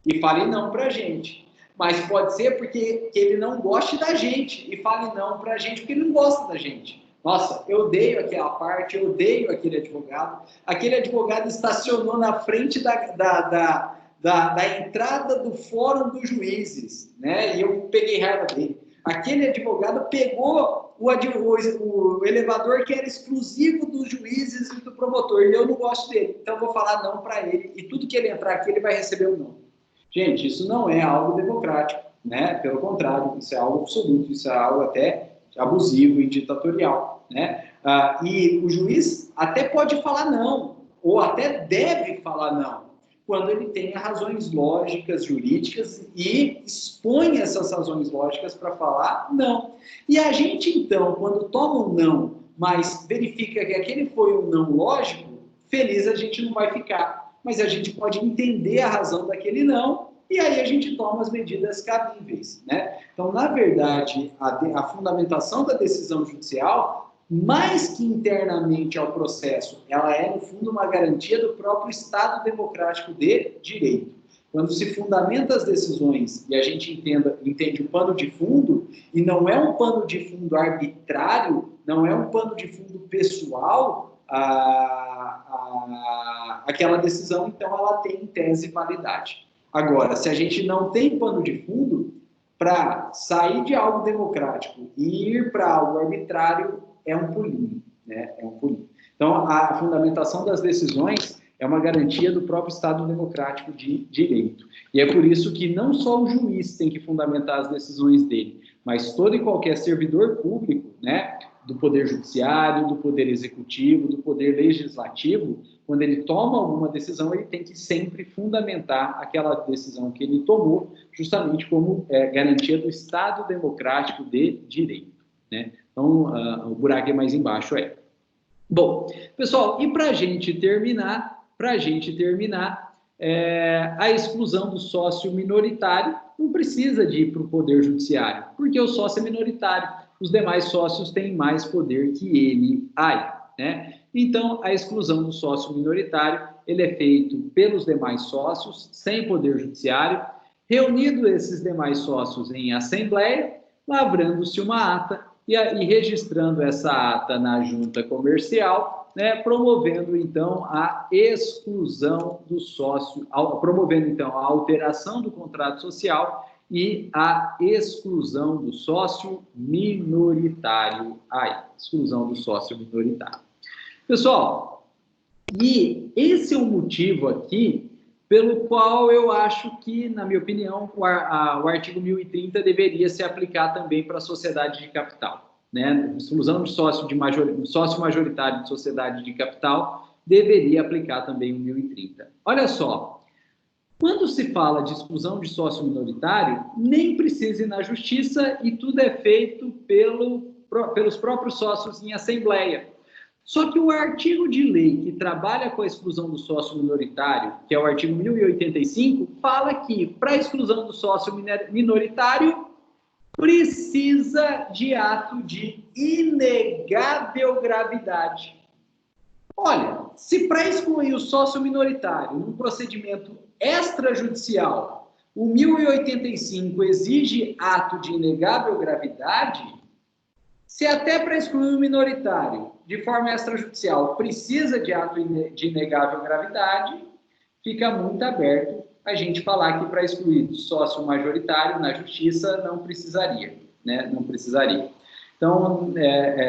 e fale não para a gente. Mas pode ser porque ele não goste da gente e fale não para a gente porque ele não gosta da gente. Nossa, eu odeio aquela parte, eu odeio aquele advogado. Aquele advogado estacionou na frente da entrada do fórum dos juízes, né? E eu peguei raiva dele. Aquele advogado pegou o elevador que era exclusivo dos juízes e do promotor, e eu não gosto dele. Então eu vou falar não para ele, e tudo que ele entrar aqui, ele vai receber um não. Gente, isso não é algo democrático, né? Pelo contrário, isso é algo absoluto, isso é algo até abusivo e ditatorial, né? E o juiz até pode falar não, ou até deve falar não, quando ele tem razões lógicas, jurídicas e expõe essas razões lógicas para falar não. E a gente, então, quando toma um não, mas verifica que aquele foi um não lógico, feliz a gente não vai ficar. Mas a gente pode entender a razão daquele não, e aí a gente toma as medidas cabíveis, né? Então, na verdade, a fundamentação da decisão judicial, mais que internamente ao processo, ela é, no fundo, uma garantia do próprio Estado democrático de direito. Quando se fundamenta as decisões e a gente entende o pano de fundo, e não é um pano de fundo arbitrário, não é um pano de fundo pessoal, aquela decisão, então, ela tem em tese validade. Agora, se a gente não tem pano de fundo, para sair de algo democrático e ir para algo arbitrário, é um pulinho, né? É um pulinho. Então, a fundamentação das decisões é uma garantia do próprio Estado democrático de direito. E é por isso que não só o juiz tem que fundamentar as decisões dele, mas todo e qualquer servidor público, né, do Poder Judiciário, do Poder Executivo, do Poder Legislativo, quando ele toma alguma decisão, ele tem que sempre fundamentar aquela decisão que ele tomou, justamente como garantia do Estado democrático de direito, né? Então, o buraco é mais embaixo aí. Bom, pessoal, e para a gente terminar, a exclusão do sócio minoritário não precisa de ir para o Poder Judiciário, porque o sócio é minoritário, os demais sócios têm mais poder que ele aí, né? Então, a exclusão do sócio minoritário, ele é feito pelos demais sócios, sem Poder Judiciário, reunido esses demais sócios em assembleia, lavrando-se uma ata e registrando essa ata na junta comercial, né, promovendo, então, a exclusão do sócio, promovendo, então, a alteração do contrato social e a exclusão do sócio minoritário. Exclusão do sócio minoritário. Pessoal, e esse é o motivo aqui pelo qual eu acho que, na minha opinião, o artigo 1030 deveria se aplicar também para a sociedade de capital, né? Exclusão de sócio majoritário de sociedade de capital deveria aplicar também o 1030. Olha só, quando se fala de exclusão de sócio minoritário, nem precisa ir na justiça e tudo é feito pelos próprios sócios em assembleia. Só que o artigo de lei que trabalha com a exclusão do sócio minoritário, que é o artigo 1085, fala que para a exclusão do sócio minoritário precisa de ato de inegável gravidade. Olha, se para excluir o sócio minoritário num procedimento extrajudicial, o 1085 exige ato de inegável gravidade, se até para excluir o minoritário de forma extrajudicial precisa de ato de inegável gravidade, fica muito aberto a gente falar que para excluir sócio majoritário na justiça não precisaria, né? Não precisaria. Então,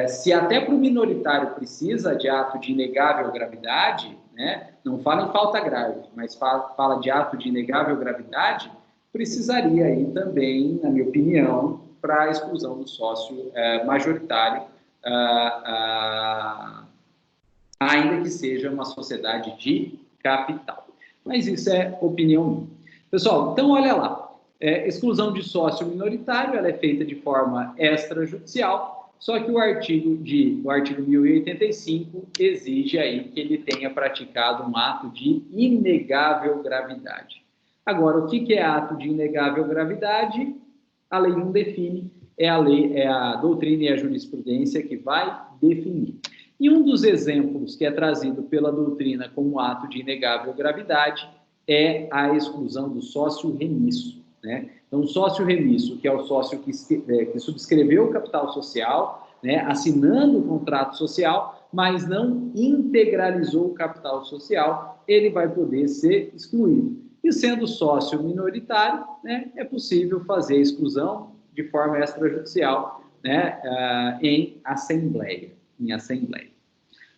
se até para o minoritário precisa de ato de inegável gravidade, né? Não fala em falta grave, mas fala de ato de inegável gravidade, precisaria aí também, na minha opinião, para a exclusão do sócio majoritário, ainda que seja uma sociedade de capital. Mas isso é opinião minha. Pessoal, então olha lá, exclusão de sócio minoritário, ela é feita de forma extrajudicial, só que o artigo 1085 exige aí que ele tenha praticado um ato de inegável gravidade. Agora, o que é ato de inegável gravidade? A lei não define, é a doutrina e a jurisprudência que vai definir. E um dos exemplos que é trazido pela doutrina como ato de inegável gravidade é a exclusão do sócio remisso, né? Então, o sócio remisso, que é o sócio que subscreveu o capital social, né, assinando o contrato social, mas não integralizou o capital social, ele vai poder ser excluído. E sendo sócio minoritário, né, é possível fazer a exclusão de forma extrajudicial, né, em assembleia.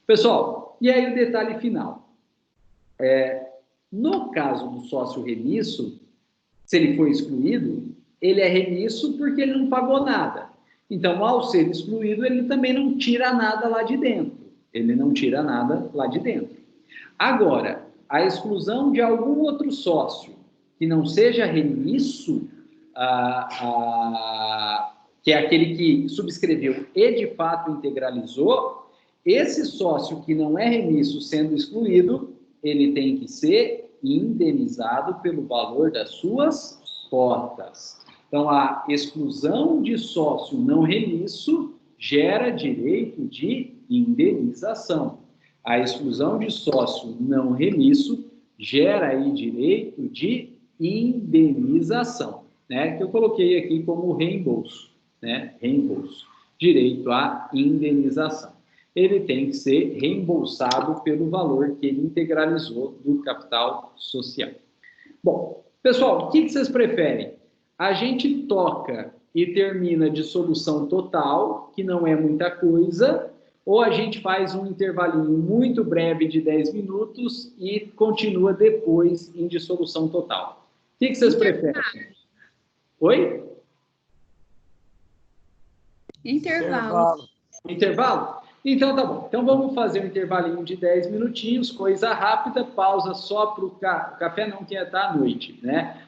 Pessoal, e aí o detalhe final. No caso do sócio remisso, se ele for excluído, ele é remisso porque ele não pagou nada. Então, ao ser excluído, ele também não tira nada lá de dentro. Agora, a exclusão de algum outro sócio que não seja remisso, que é aquele que subscreveu e de fato integralizou, esse sócio que não é remisso sendo excluído, ele tem que ser indenizado pelo valor das suas cotas. Então, a exclusão de sócio não remisso gera direito de indenização. A exclusão de sócio não remisso gera aí direito de indenização, né? Que eu coloquei aqui como reembolso, né? Reembolso, direito à indenização. Ele tem que ser reembolsado pelo valor que ele integralizou do capital social. Bom, pessoal, o que vocês preferem? A gente toca e termina de solução total, que não é muita coisa, ou a gente faz um intervalinho muito breve de 10 minutos e continua depois em dissolução total. O que vocês preferem? Oi? Intervalo. Intervalo? Então tá bom. Então vamos fazer um intervalinho de 10 minutinhos, coisa rápida, pausa só para o café não, que tá à noite, né?